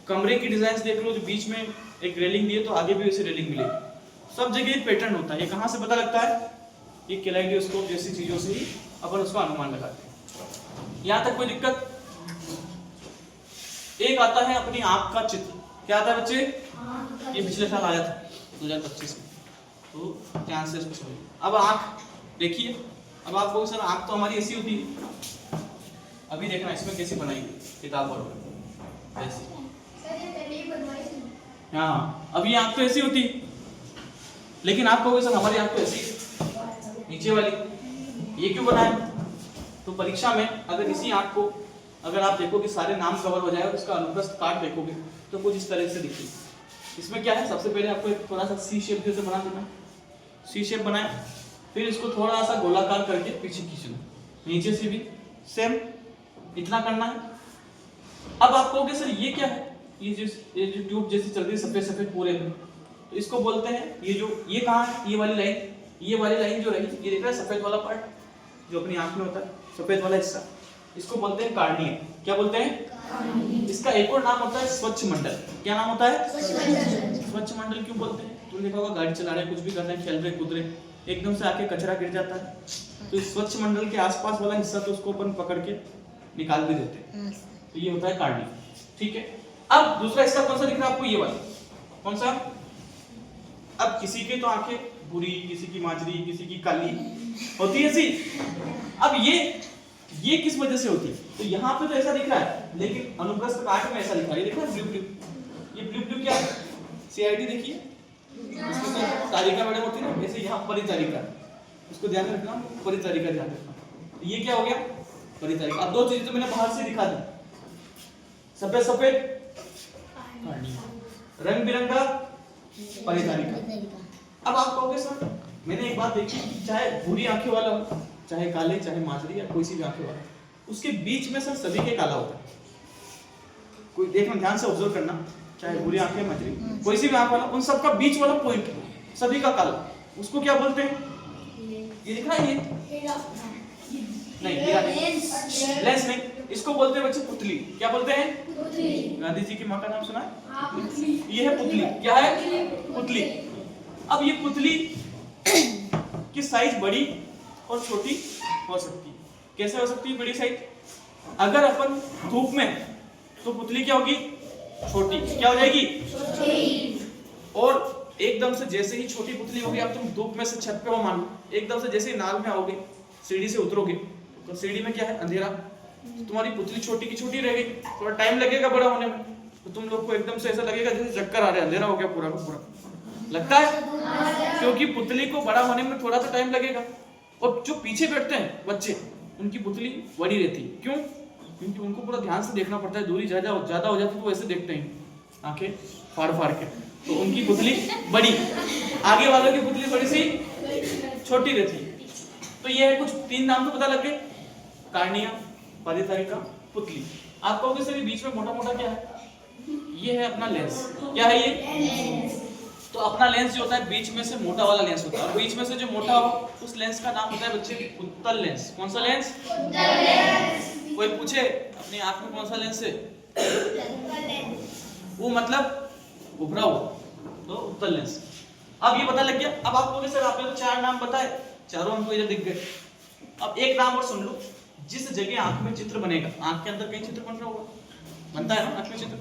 कमरे की डिजाइन देख लो, जो बीच में एक रेलिंग दी है तो आगे भी वैसे रेलिंग मिलेगी। सब जगह एक पैटर्न होता है। ये कहाँ से पता लगता है? ये कैलेडोस्कोप जैसी चीजों से ही अपन उसका अनुमान लगाते हैं। यहाँ तक कोई दिक्कत? एक आता है अपनी आंख का चित्र। क्या आता है बच्चे? ये पिछले साल आया था 2025 में, तो ध्यान से इसको समझिए। अब आंख देखिए, अब आपको सर आंख तो हमारी ऐसी होती है, अभी देखना इसमें कैसे बनाएंगे किताब पर ऐसी। हाँ, अब ये आंख तो ऐसी होती है, लेकिन आप कहोगे सर हमारी आंख तो ऐसी है नीचे वाली, ये क्यों बनाया? तो परीक्षा में अगर इसी आंख को अगर आप देखोगे सारे नाम कवर हो जाए और इसका अनुप्रस्थ काट देखोगे तो कुछ इस तरह से दिखेगी। इसमें क्या है, सबसे पहले आपको एक थोड़ा सा सी शेप जैसे बना देना। सी शेप बनाया, फिर इसको थोड़ा सा गोलाकार करके पीछे खींचना, नीचे से भी सेम इतना करना है। अब आप कहोगे सर ये क्या है? ये जो ट्यूब जैसी चल रही है सफेद सफेद पूरे में, तो इसको बोलते हैं, ये कहाँ है? ये वाली लाइन जो रही, ये देख रहा है सफेद वाला पार्ट जो अपनी आंख में होता है, सफेद वाला हिस्सा, इसको बोलते हैं कार्निया। क्या बोलते हैं? इसका एक और नाम होता है स्वच्छ मंडल। क्या नाम होता है? स्वच्छ मंडल। क्यों बोलते हैं? तुमने देखा होगा गाड़ी चला रहे, कुछ भी कर रहे हैं, खेल रहे कूद रहे, एकदम से आके कचरा गिर जाता है, तो इस स्वच्छ मंडल के आसपास वाला हिस्सा तो उसको अपन पकड़ के निकाल भी देते हैं, तो ये होता है कार्निया। ठीक है, अब दूसरा हिस्सा कौन सा दिख रहा है आपको? ये वाला कौन सा? अब किसी के तो आंखें बुरी, किसी की माजरी, किसी की काली होती है ऐसी। अब ये किस वजह से होती है? तो यहाँ पे तो ऐसा दिख रहा है, लेकिन अनुप्रस्थ काट में ऐसा दिख रहा है। ये देखो ब्लू ब्लू, ये ब्लू ब्लू क्या है? सीआईडी देखिए, इसमें तो तारिका मैडम होती है ना, ऐसे यहाँ परितारिका, उसको ध्यान रखना, परितारिका ध्यान रखना। ये क्या हो गया? परितारिका। अब दो चीजें तो मैंने बाहर से दिखा दी, सफेद सफेद रंग बिरंगा परितारिका। अब आप कहोगे सर मैंने एक बात देखी, चाहे बुरी आंखें वाला हो, चाहे काले, चाहे माजरी या कोई सी भी आंखें वाला, उसके बीच में सर सभी के काला होता है। कोई देखना, ध्यान से ऑब्जर्व करना, चाहे बुरी आंखें, माजरी, कोई सी भी आंख वाला, उन सबका बीच वाला पॉइंट सभी का काला, उसको क्या बोलते हैं? ये दिख रहा है, ये नहीं, लेंस नहीं, इसको बोलते हैं बच्चे पुतली। क्या बोलते हैं? गांधी जी की माँ का नाम सुना है? ये है पुतली। क्या है? पुतली। अब ये पुतली की साइज बड़ी और छोटी हो सकती है। कैसे हो सकती है बड़ी साइज? अगर अपन धूप में, तो पुतली क्या होगी? छोटी। क्या हो जाएगी? और एकदम से जैसे ही छोटी पुतली होगी, अब तुम धूप में से छत पे हो मान लो, एकदम से जैसे ही नाल में आओगे, सीढ़ी से उतरोगे, तो सीढ़ी में क्या है? अंधेरा, तो तुम्हारी पुतली छोटी की छोटी रह गई, थोड़ा टाइम लगेगा बड़ा होने में, तो तुम लोग को एकदम से ऐसा लगेगा जैसे चक्कर आ रहे हैं, अंधेरा हो गया पूरा का पूरा, लगता है, क्योंकि पुतली को बड़ा होने में थोड़ा सा टाइम लगेगा। और जो पीछे बैठते हैं बच्चे, उनकी पुतली बड़ी रहती है। क्यों? क्योंकि उनको पूरा ध्यान से देखना पड़ता है, दूरी ज्यादा हो जाती है तो ऐसे देखते हैं आंखें फाड़ फाड़ के, तो उनकी पुतली बड़ी, आगे वालों की पुतली थोड़ी सी छोटी रहती है। तो ये है, कुछ तीन नाम तो पता लग गए, कार्निया, परितारिका, पुतली। आप कहोगे सर बीच में मोटा मोटा क्या है? ये है अपना लेंस। क्या है ये? तो अपना लेंस जो होता है बीच में से मोटा वाला लेंस होता है, और बीच में से जो मोटा हो उस लेंस का नाम होता है बच्चे उत्तल लेंस। कौन सा लेंस? उत्तल लेंस। कोई पूछे अपनी आंख में कौन सा लेंस है? वो मतलब उभरा हुआ, तो उत्तल लेंस। अब ये पता लग गया। अब आप कहोगे सर आपने तो चार नाम बताए, चारों हमको इधर दिख गए। अब एक नाम और सुन लो, जिस जगह आंख में चित्र बनेगा, आंख के अंदर कहीं चित्र बन रहा होगा, बनता है ना आंख में चित्र,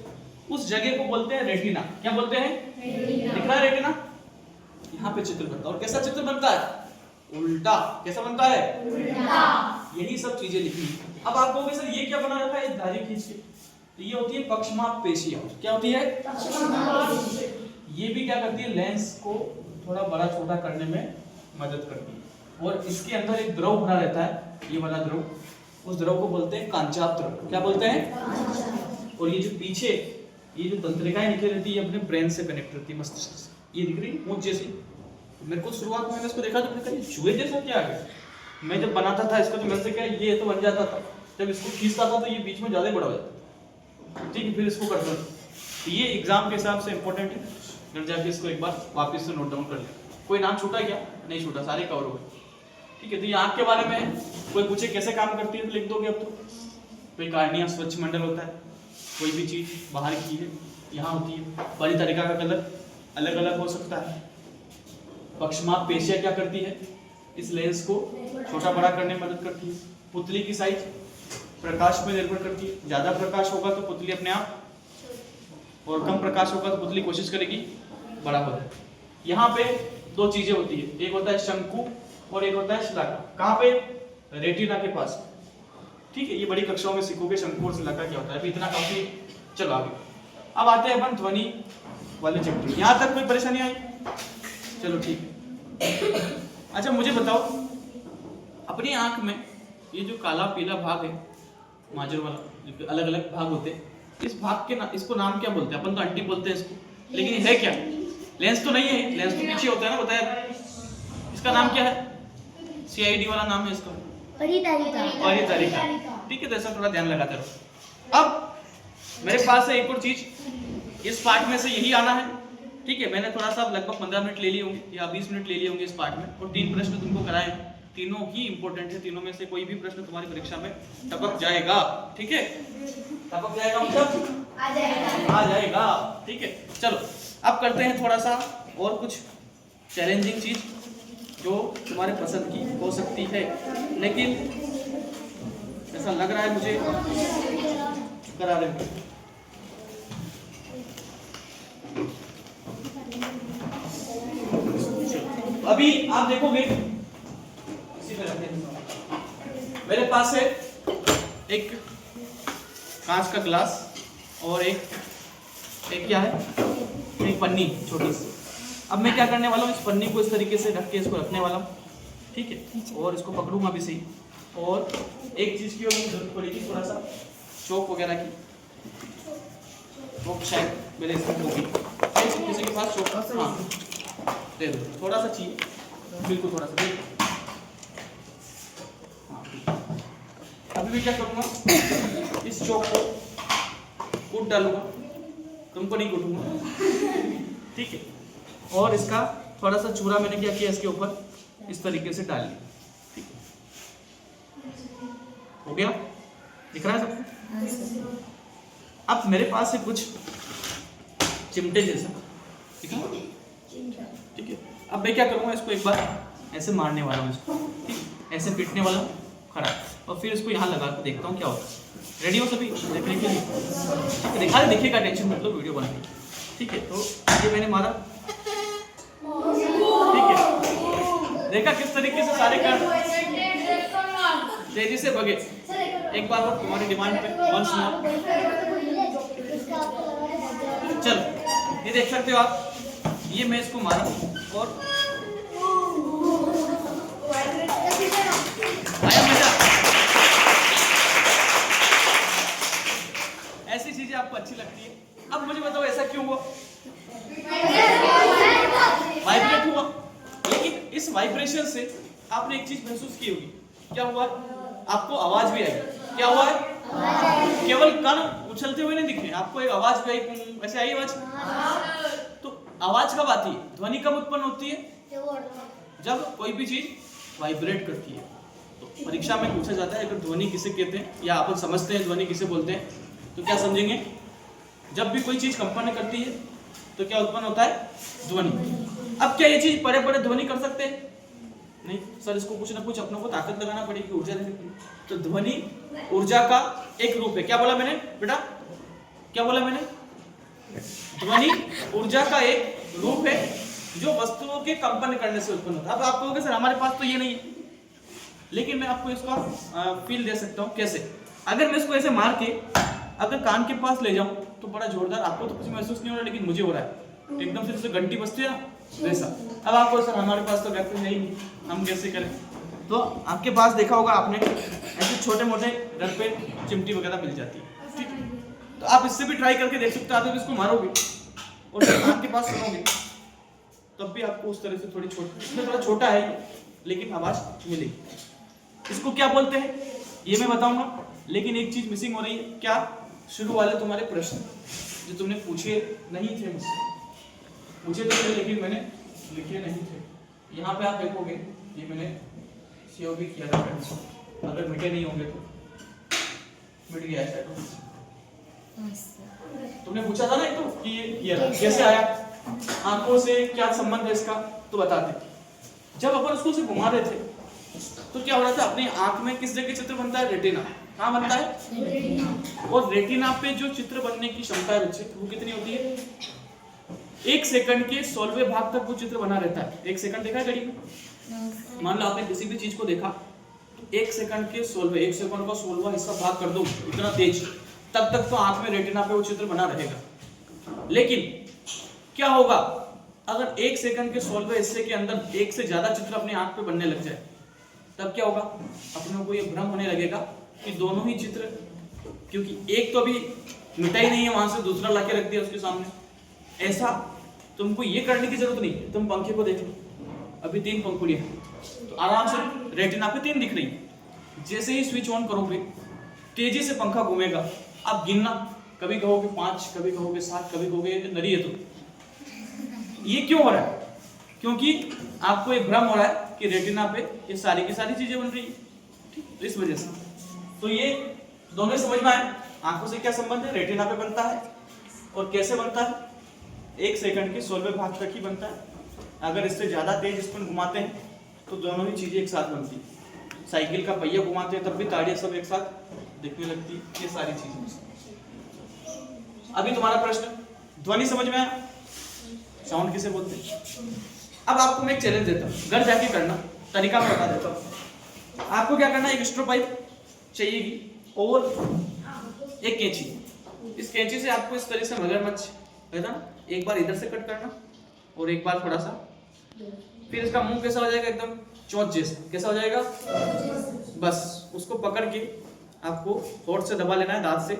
उस जगह को बोलते हैं रेटिना। क्या बोलते हैं? दिख रहा है रेटिना? यहाँ पे चित्र बनता है। और कैसा चित्र बनता है? उल्टा। कैसा बनता है? उल्टा। यही सब चीजें लिखी। अब आप कहोगे सर ये क्या बना रखा है दाढ़ी खींच के? तो ये होती है पक्षमाप पेशियां। क्या होती है? ये भी क्या करती है? लेंस को थोड़ा बड़ा छोटा करने में मदद करती है। और इसके अंदर एक द्रव भरा रहता है, ये वाला द्रव, उस द्रव को बोलते हैं कांचाप द्रव। क्या बोलते हैं? और ये जो पीछे ये जो तंत्रिकाएं निकली रहती है अपने ब्रेन से कनेक्ट रहती है, मस्तिष्क से। ये दिख रही है मूंछ जैसी। मेरे को शुरुआत में मैंने इसको देखा तो मैंने कहा ये चूहे जैसा क्या आ गया। मैं जब बनाता था इसको तो मेरे से क्या ये तो बन जाता था, जब इसको खींचता था तो ये बीच में ज्यादा बड़ा हो जाता। ठीक है, फिर इसको करता था। तो ये एग्जाम के हिसाब से इंपॉर्टेंट है, घर जाके इसको एक बार वापस से नोट डाउन कर ले। कोई नाम छूटा क्या? नहीं छूटा, सारे कवर हो गए। ठीक है, तो ये आंख के बारे में कोई पूछे कैसे काम करती है तो लिख दोगे अब तो। कोई कार्निया स्वच्छ मंडल होता है, कोई भी चीज़ बाहर की है यहाँ होती है। परितरिका का कलर अलग अलग हो सकता है। पक्षमाप पेशियाँ क्या करती है, इस लेंस को छोटा बड़ा करने में मदद करती है। पुतली की साइज प्रकाश पर निर्भर करती है, ज़्यादा प्रकाश होगा तो पुतली अपने आप, और कम प्रकाश होगा तो पुतली कोशिश करेगी बड़ा हो जाए। यहाँ पे दो चीजें होती है, एक होता है शंकु और एक होता है शलाका। कहाँ पे? रेटिना के पास। ठीक है, ये बड़ी कक्षाओं में सीखोगे शंकु और शलाका क्या होता है। अभी इतना काफी, चलो आगे। अब आते हैं अपन ध्वनि वाले चैप्टर। यहाँ तक कोई परेशानी आई? चलो ठीक है। अच्छा मुझे बताओ, अपनी आंख में ये जो काला पीला भाग है, माजर वाला, जो अलग अलग भाग होते हैं, इस भाग के इसको नाम क्या बोलते हैं? अपन तो अंटी बोलते हैं इसको, लेकिन ये है क्या? लेंस तो नहीं है, लेंस तो पीछे होता है ना, बताया। इसका नाम क्या है? CID वाला नाम है इसका, परितरिका। ठीक है, तो ऐसा थोड़ा ध्यान लगाते रहो। अब मेरे पास है एक और चीज, इस पार्ट में से यही आना है। ठीक है, मैंने थोड़ा सा लगभग 15 मिनट ले लिए होंगे या 20 मिनट ले लिए होंगे इस पार्ट में, और 3 प्रश्न तुमको कराए हैं। तीनों ही इंपॉर्टेंट है, तीनों में से कोई भी प्रश्न तुम्हारी परीक्षा में टपक जाएगा। ठीक है, टपक जाएगा मतलब आ जाएगा। ठीक है, चलो अब करते हैं थोड़ा सा और कुछ चैलेंजिंग चीज जो तुम्हारे पसंद की हो सकती है, लेकिन ऐसा लग रहा है मुझे करा रहे हैं। अभी आप देखोगे, इसी पे रखते हैं। मेरे पास है एक कांच का ग्लास और एक क्या है, एक पन्नी छोटी सी। अब मैं क्या करने वाला हूँ, इस पन्नी को इस तरीके से ढक के इसको रखने वाला हूँ। ठीक है, और इसको पकड़ूंगा भी सही, और एक चीज़ की और जरूरत पड़ेगी, थोड़ा सा चौक वगैरह की। चौक शायद मेरे इसमें होगी, किसी के पास चौक? हाँ दे दो, थोड़ा सा चाहिए, बिल्कुल थोड़ा सा दे। अभी मैं क्या करूँगा, इस चौक को कूट डालूंगा, तुमको नहीं कूटूंगा। ठीक है, और इसका थोड़ा सा चूरा मैंने क्या किया, इसके ऊपर इस तरीके से डाल लिया। ठीक है, हो गया? दिख रहा है सबको? अब मेरे पास है कुछ चिमटे जैसा, ठीक है? ठीक है, अब मैं क्या करूँगा, इसको एक बार ऐसे मारने वाला हूँ इसको, ठीक, ऐसे पीटने वाला हूँ खड़ा, और फिर इसको यहाँ लगा कर देखता हूँ क्या होता है। रेडी हो सभी देखने के लिए? दिखा दे, देखिएगा, टेंशन मत लो, वीडियो बना। ठीक है, तो ये मैंने मारा। ठीक है, देखा किस तरीके से सारे कर तेजी से भगे। एक बार और तुम्हारी डिमांड पे वंस मोर। चलो ये देख सकते हो आप, ये मैं इसको मारा और आया मजा। ऐसी चीजें आपको अच्छी लगती है। अब मुझे बताओ ऐसा क्यों हुआ? वाइब्रेट हुआ, लेकिन इस वाइब्रेशन से आपने एक चीज महसूस की होगी। क्या हुआ? आपको आवाज भी आई। क्या हुआ है? केवल कण उछलते हुए नहीं दिख रहे, आपको एक आवाज भी आई, ऐसे आई आवाज। तो आवाज कब आती है? ध्वनि कब उत्पन्न होती है? जब कोई भी चीज वाइब्रेट करती है। तो परीक्षा में पूछा जाता है अगर ध्वनि किसे कहते हैं, या अपन समझते हैं ध्वनि किसे बोलते हैं, तो क्या समझेंगे? जब भी कोई चीज कंपन करती है तो क्या उत्पन्न होता है? ध्वनि। अब क्या ये चीज बड़े बड़े ध्वनि कर सकते हैं? नहीं सर, इसको कुछ ना कुछ अपनों को ताकत लगाना पड़ेगी, ऊर्जा देनी पड़ेगी। तो ध्वनि ऊर्जा का एक रूप है। क्या बोला मैंने बेटा? क्या बोला मैंने? ध्वनि ऊर्जा का एक रूप है जो वस्तुओं के कंपन करने से उत्पन्न होता है। अब आप कहोगे सर हमारे पास तो ये नहीं है, लेकिन मैं आपको इसका फील दे सकता हूँ। कैसे? अगर मैं इसको ऐसे मार के अगर कान के पास ले जाऊं तो बड़ा जोरदार, आपको तो कुछ महसूस नहीं हो रहा, लेकिन मुझे हो रहा है एकदम से जैसे घंटी बजती है ना वैसा। अब आपको सर हमारे पास तो घर पे है ही नहीं, हम कैसे करें? तो आपके पास देखा होगा आपने ऐसे छोटे मोटे घर पे चिमटी वगैरह मिल जाती है। ठीक है, तो आप इससे भी ट्राई करके देख सकते हो। आप इसको मारोगे और कान के पास सुनोगे तब भी आपको उस तरह से थोड़ी छोटी, इसमें थोड़ा छोटा है लेकिन आवाज मिलेगी। इसको क्या बोलते हैं ये मैं बताऊंगा, लेकिन एक चीज मिसिंग हो रही है। क्या? शुरू वाले तुम्हारे प्रश्न जो तुमने पूछे नहीं थे मुझसे, पूछे तो थे लेकिन मैंने लिखे नहीं थे। यहाँ पे आप देखोगे ये मैंने सेव भी किया था, अगर मिटे नहीं होंगे तो मिट गया shadow। हाँ सर। तुमने पूछा था ना एक तो कि ये रहा, कैसे आया, आंखों से क्या संबंध है इसका, तो बताते। जब अपन उसको से घुमा रहे थे तो क्या हो रहा था, अपनी आंख में किस जगह चित्र बनता है, रेटिना। कहाँ बनता है? और रेटिना पे जो चित्र बनने की क्षमता है बच्चे, वो कितनी होती है? 1 सेकंड के 16वें भाग तक वो चित्र बना रहता है। 1 सेकंड देखा है घड़ी में? मान लो आपने किसी भी चीज को देखा तो 1 सेकंड के 1 सेकंड का 16वां हिस्सा भाग कर दो इतना तेज, तब तक तो आंख में रेटिना पे वो चित्र बना रहेगा। लेकिन क्या होगा अगर 1 सेकंड के 16वें हिस्से के अंदर एक से ज्यादा चित्र अपनी आंख पे बनने लग जाए, तब क्या होगा, अपने को ये भ्रम होने लगेगा कि दोनों ही चित्र, क्योंकि एक तो अभी मिटा ही नहीं है, वहां से दूसरा लाके रख दिया उसके सामने। ऐसा तुमको ये करने की जरूरत नहीं है, तुम पंखे को देख लो, अभी 3 पंखुड़ियां हैं तो आराम से रेटिना पे 3 दिख रही है। जैसे ही स्विच ऑन करोगे तेजी से पंखा घूमेगा, आप गिनना, कभी कहोगे 5, कभी कहोगे 7, कभी कहोगे नरी है। तो ये क्यों हो रहा है? क्योंकि आपको एक भ्रम हो रहा है कि रेटिना पे ये सारी की सारी चीजें बन रही है, ठीक? तो इस वजह से तो ये दोनों समझ में आए, आंखों से क्या संबंध है, रेटिना पे बनता है और कैसे बनता है, 1 सेकंड के 16वें भाग तक ही बनता है। अगर इससे ज्यादा तेज इसको घुमाते हैं तो दोनों ही चीजें एक साथ बनती है। साइकिल का पहिया घुमाते हैं तब भी ताड़ियां सब एक साथ दिखने लगती, ये सारी चीजें। अभी तुम्हारा प्रश्न, ध्वनि समझ में आया? साउंड किसे बोलते हैं? अब आपको मैं एक चैलेंज देता हूँ, घर जाके करना, तरीका मैं बता देता हूँ। आपको क्या करना है, एक स्ट्रो पाइप चाहिएगी और एक कैंची। इस कैंची से आपको इस तरह से मगरमच्छ है ना, एक बार इधर से कट करना और एक बार थोड़ा सा, फिर इसका मुंह कैसा हो जाएगा, एकदम चोंच जैसा। कैसा हो जाएगा? बस उसको पकड़ के आपको होठ से दबा लेना है, दांत से,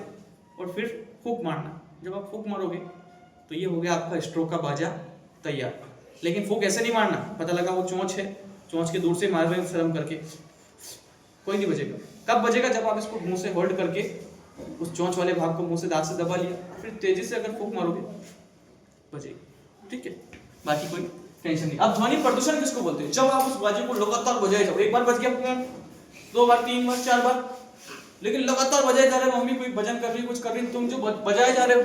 और फिर फूंक मारना। जब आप फूंक मारोगे तो ये हो गया आपका स्ट्रो का बाजा तैयार। लेकिन फूंक ऐसे नहीं मारना, पता लगा वो चोंच है, चोंच के दूर से मार रहे हैं शर्म करके, कोई नहीं बजेगा। कब बजेगा? जब आप इसको मुंह से होल्ड करके उस चोंच वाले भाग को मुंह से दांत से दबा लिया, फिर तेजी से अगर फूंक मारोगे बजेगी, ठीक है? बाकी कोई टेंशन नहीं। अब ध्वनि प्रदूषण किसको बोलते हैं? जब आप उस बाजे को लगातार बजाए जाओ, एक बार बज गया, 2 बार, 3 बार, 4 बार, लेकिन लगातार बजाए जा रहे हो, मम्मी कोई भजन कर रही है, कुछ कर रही है, तुम जो बजाए जा रहे हो।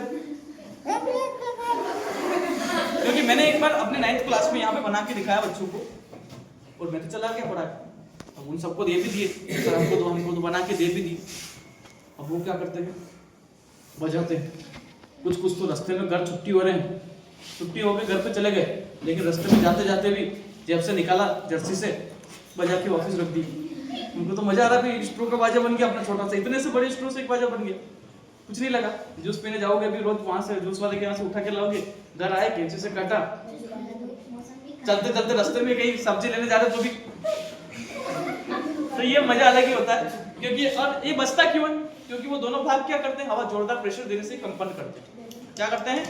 क्योंकि मैंने एक बार अपने 9th क्लास में यहाँ पे बना के दिखाया बच्चों को, और मैं तो चला गया पढ़ा, अब उन सबको दे भी दिए, सर हमको तो बना के दे भी दिए। अब वो क्या करते हैं, बजाते हैं। कुछ तो रास्ते में घर छुट्टी हो रहे हैं, छुट्टी हो गई, घर पे चले गए, लेकिन रास्ते में जाते जाते भी जेब से निकाला जर्सी से, बजा के ऑफिस रख दी। उनको तो मजा आ रहा था, स्ट्रो का बाजा बन गया अपना छोटा सा, इतने से बड़े स्ट्रो से एक बाजा बन गया, कुछ नहीं लगा। जूस पीने जाओगे अभी रोज, वहां से जूस वाले के यहाँ से उठा के लाओगे, घर आए कैंची से काटा, चलते चलते रास्ते में कहीं सब्जी लेने जा रहे तो भी, तो ये मजा अलग ही होता है। क्योंकि और ये बचता क्यों है? क्योंकि वो दोनों भाग क्या करते हैं, हवा जोरदार प्रेशर देने से कंपन करते हैं। क्या करते हैं?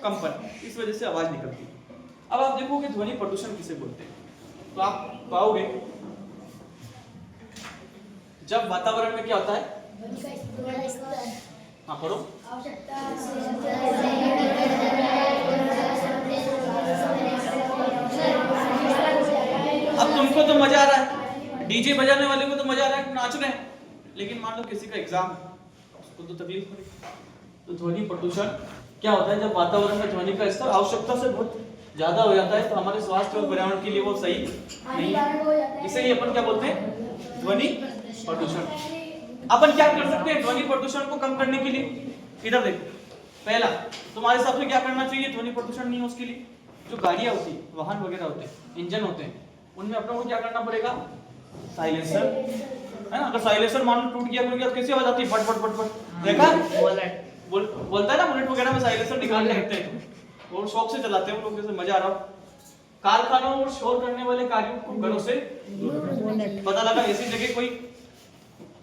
कंपन, इस वजह से आवाज निकलती है। अब आप देखोगे ध्वनि प्रदूषण किसे बोलते हैं, तो आप पाओगे जब वातावरण में क्या होता है, हाँ पढ़ो, अब तुमको तो मजा आ रहा है, डीजे बजाने वाले को तो मजा आ रहा है, नाच रहे हैं, लेकिन मान लो किसी का एग्जाम है, उसको तो तकलीफ हो रही। तो ध्वनि प्रदूषण क्या होता है, जब वातावरण में ध्वनि का स्तर आवश्यकता से बहुत ज्यादा हो जाता है, तो हमारे स्वास्थ्य और पर्यावरण के लिए वो सही नहीं है। इसलिए अपन क्या बोलते हैं, ध्वनि प्रदूषण। अपन क्या कर सकते हैं ध्वनि प्रदूषण को कम करने के लिए? इधर देखो, पहला तुम्हारे हिसाब से क्या करना चाहिए ध्वनि प्रदूषण नहीं हो उसके लिए? जो गाड़ियां होती है, वाहन वगैरह होते हैं, इंजन होते हैं, उनमें अपने को क्या करना पड़ेगा, साइलेंसर, है ना? अगर साइलेंसर मान लो टूट गया तो कैसे आवाज आती है, फट फट फट फट, देखा? बोलता है ना, बुलेट वगैरह में साइलेंसर निकाल के रखते हैं और शौक से चलाते हैं लोग, जैसे मजा आ रहा हो। कारखानों और शोर करने वाले कार्यों को घरों से पता लगा, ऐसी जगह कोई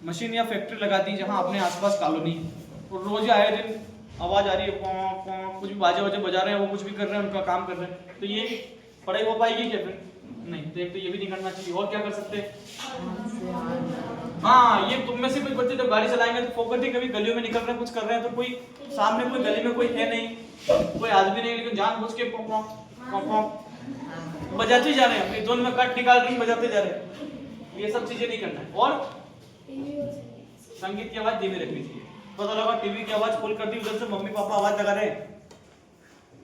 मशीन या फैक्ट्री लगा दी जहां अपने आसपास कॉलोनी और रोज आए दिन आवाज आ रही है, कुछ भी बाजे वाजे बजा रहे हैं, वो कुछ भी कर रहे हैं, उनका काम कर रहे हैं, तो ये पढ़ाई हो पाएगी क्या? फिर नहीं। तो एक तो ये भी नहीं करना चाहिए। और क्या कर सकते हैं? हाँ, ये तुम में से कुछ बच्चे जब गाड़ी चलाएंगे तो फोकस ही, कभी गलियों में निकल रहे हैं, कुछ कर रहे हैं, तो कोई सामने कोई गली में कोई है नहीं, कोई आदमी नहीं, लेकिन जानबूझ के बजाते जा रहे हैं, अपनी धुन में कट निकाल रही बजाते जा रहे हैं। ये सब चीजें नहीं करना है। और संगीत की आवाज धीमी रखनी चाहिए। पता लगा टीवी की आवाज फुल कर दी, उधर से मम्मी पापा आवाज लगा रहे हैं,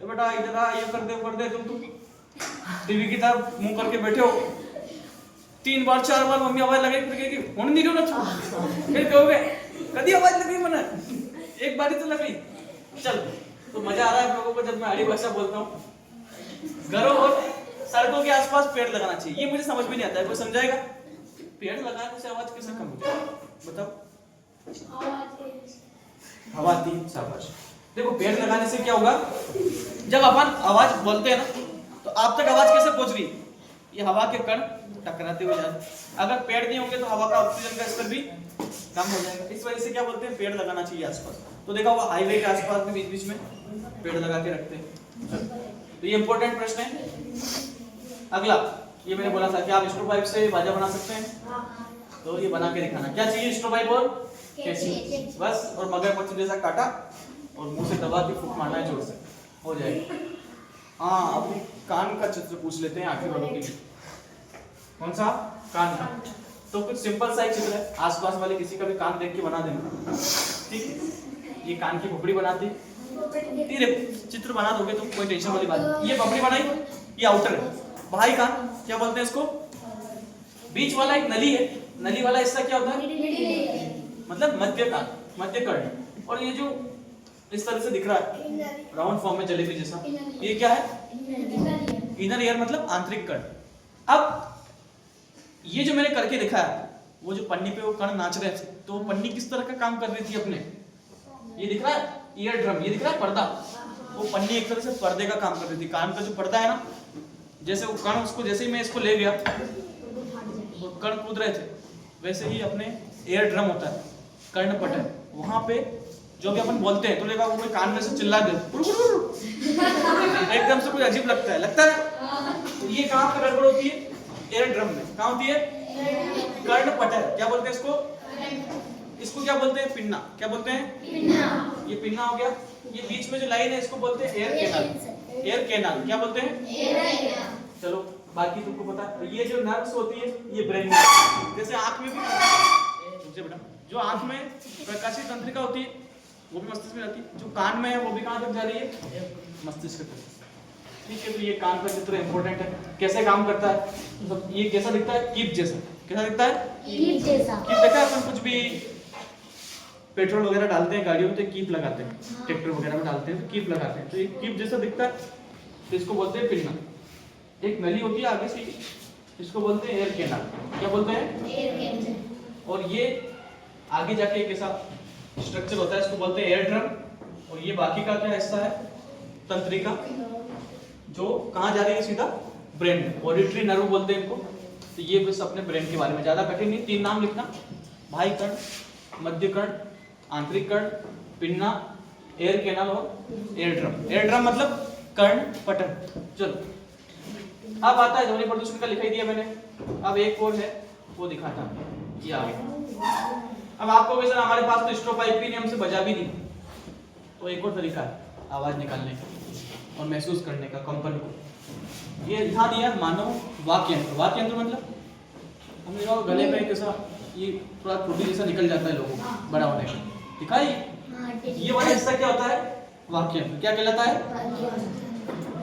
बेटा इधर आ, ये कर दे, तुम टीवी की तरफ मुंह करके बैठे हो, 3 बार 4 बार मम्मी आवाज लगाई, फिर कहेगी हुन नहीं रहो, फिर कहोगे कभी आवाज लगी मैंने, एक बार ही तो लगाई। चल तो मजा आ रहा है आप लोगों को जब मैं आड़ी भाषा बोलता हूँ। घरों और सड़कों के आसपास पेड़ लगाना चाहिए, ये मुझे समझ में नहीं आता है, कोई समझाएगा? पेड़ लगाने से आवाज कैसे कम होती है बताओ? हवा आती है, शाबाश। देखो पेड़ लगाने से क्या होगा, जब अपन आवाज बोलते हैं ना तो आप तक आवाज कैसे पहुंच रही है, ये हवा के कण टकराते हुए जाते हैं। अगर पेड़ नहीं होंगे तो हवा का ऑक्सीजन का स्तर भी कम हो जाएगा। इस वजह से क्या बोलते हैं, पेड़ लगाना चाहिए आसपास। तो देखा होगा हाईवे के आसपास भी बीच बीच में पेड़ लगा के रखते हैं। तो ये इंपॉर्टेंट प्रश्न है। अगला ये मैंने बोला था कि आप स्ट्रो पाइप से बाजा बना सकते हैं, तो ये बना के दिखाना। क्या चाहिए, स्ट्रो पाइप और कैंची, बस, और मगरमच्छ जैसा काटा और मुंह से दबा के फूंक मारना है जोर से, हो जाएगा। हाँ अब कान का चित्र पूछ लेते हैं आखिर वालों के लिए। कौन सा? कान का। तो कुछ सिंपल सा एक चित्र है, आसपास वाले किसी का भी कान देख के बना देना, ठीक है? ये कान की पपड़ी बनाती, धीरे चित्र बना दोगे तुम, कोई टेंशन वाली बात नहीं। ये पपड़ी बनाई, ये आउटर है, भाई कान क्या बोलते हैं इसको? बीच वाला एक नली है, नली वाला हिस्सा क्या होता है? मतलब मध्य कान, मध्य कर्ण। और ये जो इस तरह से दिख रहा है राउंड फॉर्म में जलेबी जैसा, ये क्या है? इनर ईयर, मतलब आंतरिक कर्ण। अब ये जो मैंने करके दिखाया, वो जो पन्नी पे वो कण नाच रहे थे, तो वो पन्नी किस तरह का काम कर रही थी अपने, ये दिख रहा है ईयर ड्रम, ये दिख रहा है पर्दा, वो पन्नी एक तरह से पर्दे का काम कर रही थी। कान का जो पर्दा है ना, जैसे वो कण, उसको जैसे ही मैं इसको ले गया वो कण कूद रहे थे, वैसे ही अपने एयर ड्रम होता है, कर्णपटल, वहां पे जो भी अपन बोलते हैं तो देखा वो कान में से चिल्ला दे एकदम से कुछ अजीब लगता है। तो ये कहाँ पे गड़बड़ होती है? एयर ड्रम में। कहाँ होती है? कर्णपटल। क्या बोलते हैं इसको? इसको क्या बोलते हैं? पिन्ना। क्या बोलते हैं? ये पिन्ना हो गया। ये बीच में जो लाइन है इसको बोलते हैं एयर कैनाल। एयर कैनाल क्या बोलते हैं? चलो बाकी तुमको पता है। ये जो नर्व्स होती है ये ब्रेन में, जैसे आंख में भी बेटा, जो आंख में प्रकाशीय तंत्रिका होती है वो भी मस्तिष्क में जाती है, जो कान में है वो भी कहाँ तक जा रही है? मस्तिष्क तक। ठीक है, तो ये कान का चित्र इंपॉर्टेंट है। कैसे काम करता है? तो ये कैसा दिखता है? कीप जैसा। कैसा दिखता है? कीप जैसा। कीप देखा है अपन, कुछ भी पेट्रोल वगैरह डालते हैं गाड़ियों में तो कीप लगाते हैं, ट्रैक्टर वगैरह में डालते हैं तो कीप लगाते हैं, तो ये कीप जैसा दिखता है, तो इसको बोलते हैं पिन्ना। एक नली होती है आगे से, इसको बोलते हैं एयर कैनाल। क्या बोलते हैं? Air canal. और ये आगे जाके एक ऐसा स्ट्रक्चर होता है, इसको बोलते हैं एयर ड्रम। और ये बाकी का क्या हिस्सा है? तंत्रिका, जो कहाँ जा रही है? सीधा ब्रेन में। ऑडिटरी नर्व बोलते हैं इनको। तो ये बस अपने ब्रेन के बारे में, ज्यादा कठिन नहीं, 3 नाम लिखना, बाह्य कर्ण, मध्य कर्ण, आंतरिक कर्ण, पिन्ना, एयर कैनाल और एयर ड्रम। एयर ड्रम मतलब कर्ण पटल। चलो अब आता है ध्वनि प्रदूषण का, लिखा ही दिया मैंने। अब एक और है वो दिखाता हूं, ये आ गया। अब आपको वैसे हमारे पास तो स्ट्रो पाइप भी नहीं, हमसे बजा भी नहीं, तो एक और तरीका है आवाज निकालने का और महसूस करने का कंपन को। ये यहाँ दिया मानव वाक्य यंत्र। वाक्य यंत्र मतलब हम देखा गले पे कैसा ये थोड़ा टूटी जैसा निकल जाता है लोगों को बड़ा होने का, दिखा ये वाला हिस्सा क्या होता है? वाक्य यंत्र। क्या कहलाता है?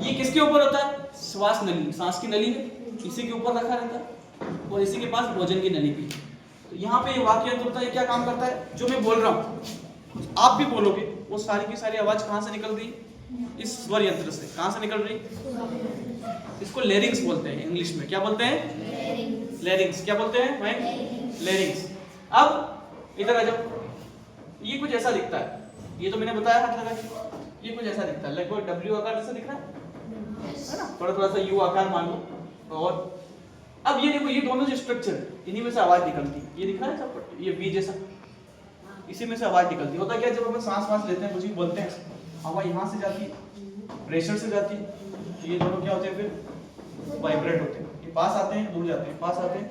ये किसके ऊपर होता है? श्वास नली, सांस की नली में, इसी के ऊपर रखा रहता है और इसी के पास भोजन की नली भी। तो यहाँ पे ये वाक्य यंत्र होता है। क्या काम करता है? जो मैं बोल रहा हूँ आप भी बोलोगे, वो सारी की सारी आवाज कहाँ से निकल रही? इस स्वर यंत्र से। कहाँ से निकल रही? इसको लेरिंग्स बोलते हैं इंग्लिश में। क्या बोलते हैं? लेरिंग्स। क्या बोलते हैं भाई? लेरिंग्स। अब इधर आ जाओ, ये कुछ ऐसा दिखता है, ये तो मैंने बताया हाथ लगा के, ये कुछ ऐसा दिखता है, लगभग डब्ल्यू आकार जैसा दिख रहा है ना, थोड़ा सा यू आकार मान लो। और अब ये देखो, ये दोनों जो स्ट्रक्चर, इन्हीं में से आवाज निकलती है। ये दिख रहा है सब, ये वी जैसा, इसी में से आवाज निकलती है। होता क्या है, जब अपन सांस लेते हैं, कुछ भी बोलते हैं, हवा यहाँ से जाती है, प्रेशर से जाती है, तो ये दोनों क्या होते हैं? फिर वाइब्रेट होते हैं, ये पास आते हैं, दूर जाते हैं, पास आते हैं,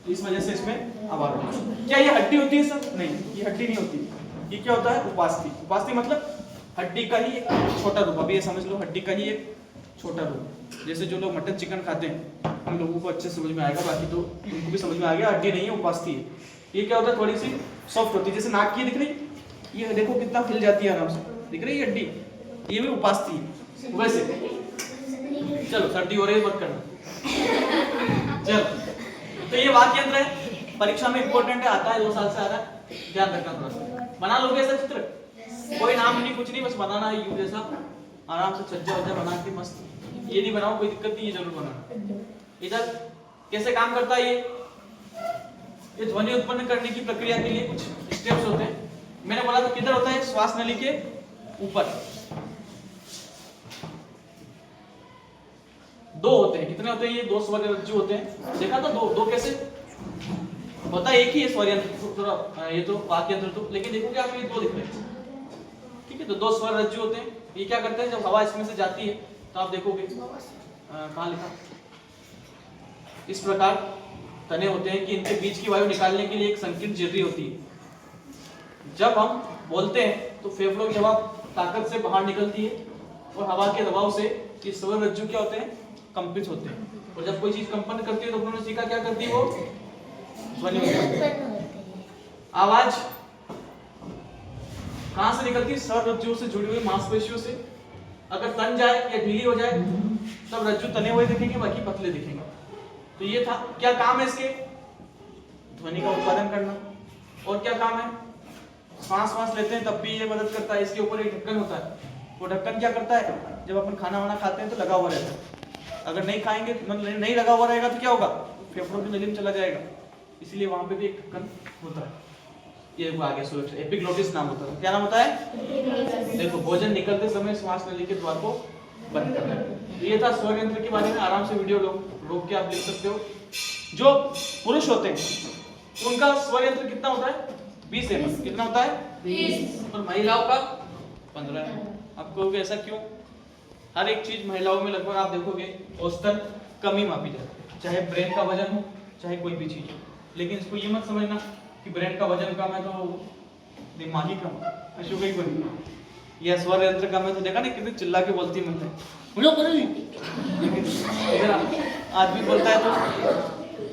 तो इस वजह से इसमें आवाज होती है। क्या ये हड्डी होती है सर? नहीं, ये हड्डी नहीं होती। ये क्या होता है? उपास्थि। उपास्थि मतलब हड्डी का ही एक छोटा रूप। अभी ये समझ लो, हड्डी का ही एक छोटा रूप। जैसे जो लोग मटन चिकन खाते हैं, हम लोगों को अच्छे समझ में आएगा, बाकी तो उनको भी समझ में आ गया, हड्डी नहीं है, उपास्थि है। ये क्या होता है, थोड़ी सी सॉफ्ट होती है, जैसे नाक की दिख रही, ये देखो कितना हिल जाती है आराम से, दिख रही है हड्डी, ये भी उपास्थि है वैसे। चलो सर्दी हो रही है, मत करना। चलो तो ये वाक्य यंत्र है, परीक्षा में इंपॉर्टेंट है, आता है 2 साल से आ रहा है, ध्यान रखना थोड़ा सा। बना लोगे ऐसा चित्र, कोई नाम नहीं कुछ नहीं, बस बनाना है यू जैसा, आराम से छज्जा वज्जा बना के मस्त। ये नहीं बनाओ कोई दिक्कत नहीं, ये जरूर बनाना। इधर कैसे काम करता है ये ध्वनि उत्पन्न करने की प्रक्रिया के लिए कुछ स्टेप्स होते हैं। मैंने बोला था किधर होता है, श्वास नली के ऊपर 2 होते हैं। कितने होते हैं ये? 2 स्वर रज्जु होते हैं। देखा था 2 कैसे होता है, एक ही है स्वर यंत्र, थोड़ा ये तो वाक्य यंत्र तो, लेकिन देखोगे आप ये 2 दिख रहे हैं, ठीक है। तो 2 स्वर रज्जु होते हैं। ये क्या करते हैं, जब हवा इसमें से जाती है तो आप देखोगे कहाँ लिखा, इस प्रकार तने होते हैं कि इनके बीच की वायु निकालने के लिए एक संकीर्ण झिर्री होती है। जब हम बोलते हैं तो फेफड़ों की हवा ताकत से बाहर निकलती है और हवा के दबाव से ये स्वर रज्जु क्या होते हैं, कंपित होते हैं। और जब कोई चीज कंपन करती है तो उन्होंने सीखा क्या करती है, वो ध्वनि उत्पन्न होती है। आवाज कहां से निकलती है, स्वर रज्जु से जुड़ी हुई मांसपेशियों से। अगर तन जाए या ढीली हो जाए तब रज्जु तने हुए दिखेंगे, बाकी पतले दिखेंगे। तो ये था, क्या काम है इसके, ध्वनि का उत्पादन करना। और क्या काम है, सांस लेते हैं तब भी ये मदद करता है। इसके ऊपर एक ढक्कन होता है, वो ढक्कन क्या करता है, जब अपन खाना वाना खाते हैं तो लगा हुआ रहता है। अगर नहीं खाएंगे, मतलब नहीं लगा हुआ रहेगा तो क्या होगा, फेफड़ों की नली में चला जाएगा, इसलिए वहां पे भी एक ढक्कन होता है। ये आगे एपिग्लोटिस नाम होता है। क्या नाम होता है, देखो भोजन निकलते समय श्वास नली के द्वार को बंद करना है। ये था स्वर यंत्र के बारे में, आराम से वीडियो रोक के आप लिख सकते हो। जो पुरुष होते हैं उनका स्वर यंत्र कितना होता है, 20 mm। कितना होता है, 20। और महिलाओं का 15। आप कहोगे ऐसा क्यों, हर एक चीज महिलाओं में लगभग आप देखोगे औसतन कम ही मापी जाती है, चाहे ब्रेन का वजन हो चाहे कोई भी चीज हो। लेकिन इसको ये मत समझना कि ब्रेन का वजन कम है तो दिमाग ही कम है, ऐसा कोई नहीं। यह स्वर यंत्र कम है तो देखा नहीं कितने चिल्ला के बोलती है, लेकिन इधर आदमी बोलता है तो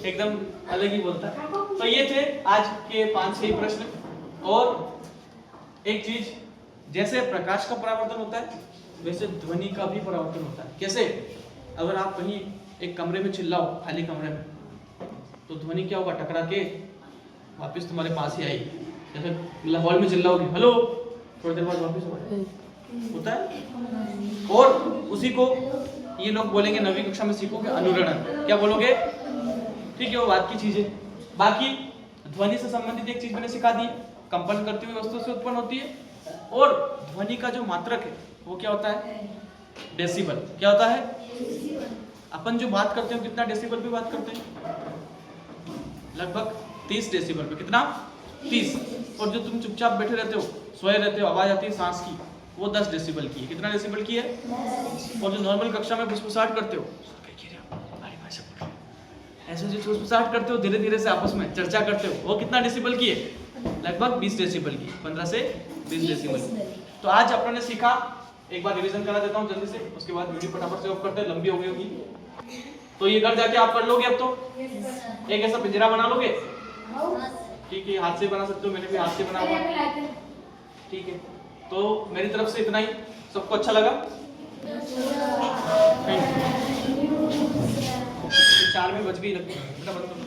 एकदम अलग ही बोलता है। तो ये थे आज के 5-6 प्रश्न। और एक चीज, जैसे प्रकाश का परावर्तन होता है वैसे ध्वनि का भी परावर्तन होता है। कैसे, अगर आप कहीं एक कमरे में चिल्लाओ, खाली कमरे में, तो ध्वनि क्या होगा, टकरा के वापस तुम्हारे पास ही आएगी। जैसे हॉल में चिल्लाओगे हेलो, थोड़ी देर बाद वापस होता है। और उसी को ये लोग बोलेंगे, 9वीं कक्षा में सीखोगे अनुरणन। क्या बोलोगे, ठीक है, वो बात की चीज है। बाकी ध्वनि से संबंधित एक चीज मैंने सिखा दी, कंपन करती हुई वस्तु से उत्पन्न होती है। और ध्वनि का जो मात्रक है वो क्या होता है, डेसिबल। क्या होता है, अपन जो बात करते हैं कितना डेसिबल पे बात करते हैं, लगभग 30 डेसिबल पे। कितना, 30। और जो तुम चुपचाप बैठे रहते हो, सोए रहते हो, आवाज आती है सांस की, वो 10 डेसिबल की है। कितना डेसिबल की है। और जो नॉर्मल कक्षा में फुसफुसाहट करते हो, ऐसे जो फुसफुसाहट करते हो धीरे धीरे से आपस में चर्चा करते हो, वो कितना डेसिबल की है, लगभग 20 डेसिबल की, 15 से 20 डेसिबल। तो आज अपन ने सीखा, एक बार रिवीजन करा देता हूँ जल्दी से, उसके बाद वीडियो फटाफट से ऑफ करते हैं, लंबी हो गई होगी। तो ये घर जाके आप कर लोगे। अब तो एक ऐसा पिंजरा बना लोगे, ठीक है, हाथ से बना सकते हो, मैंने भी हाथ से बना हुआ, ठीक है। तो मेरी तरफ से इतना ही। सबको अच्छा लगा, 4 में बज गई लगती है।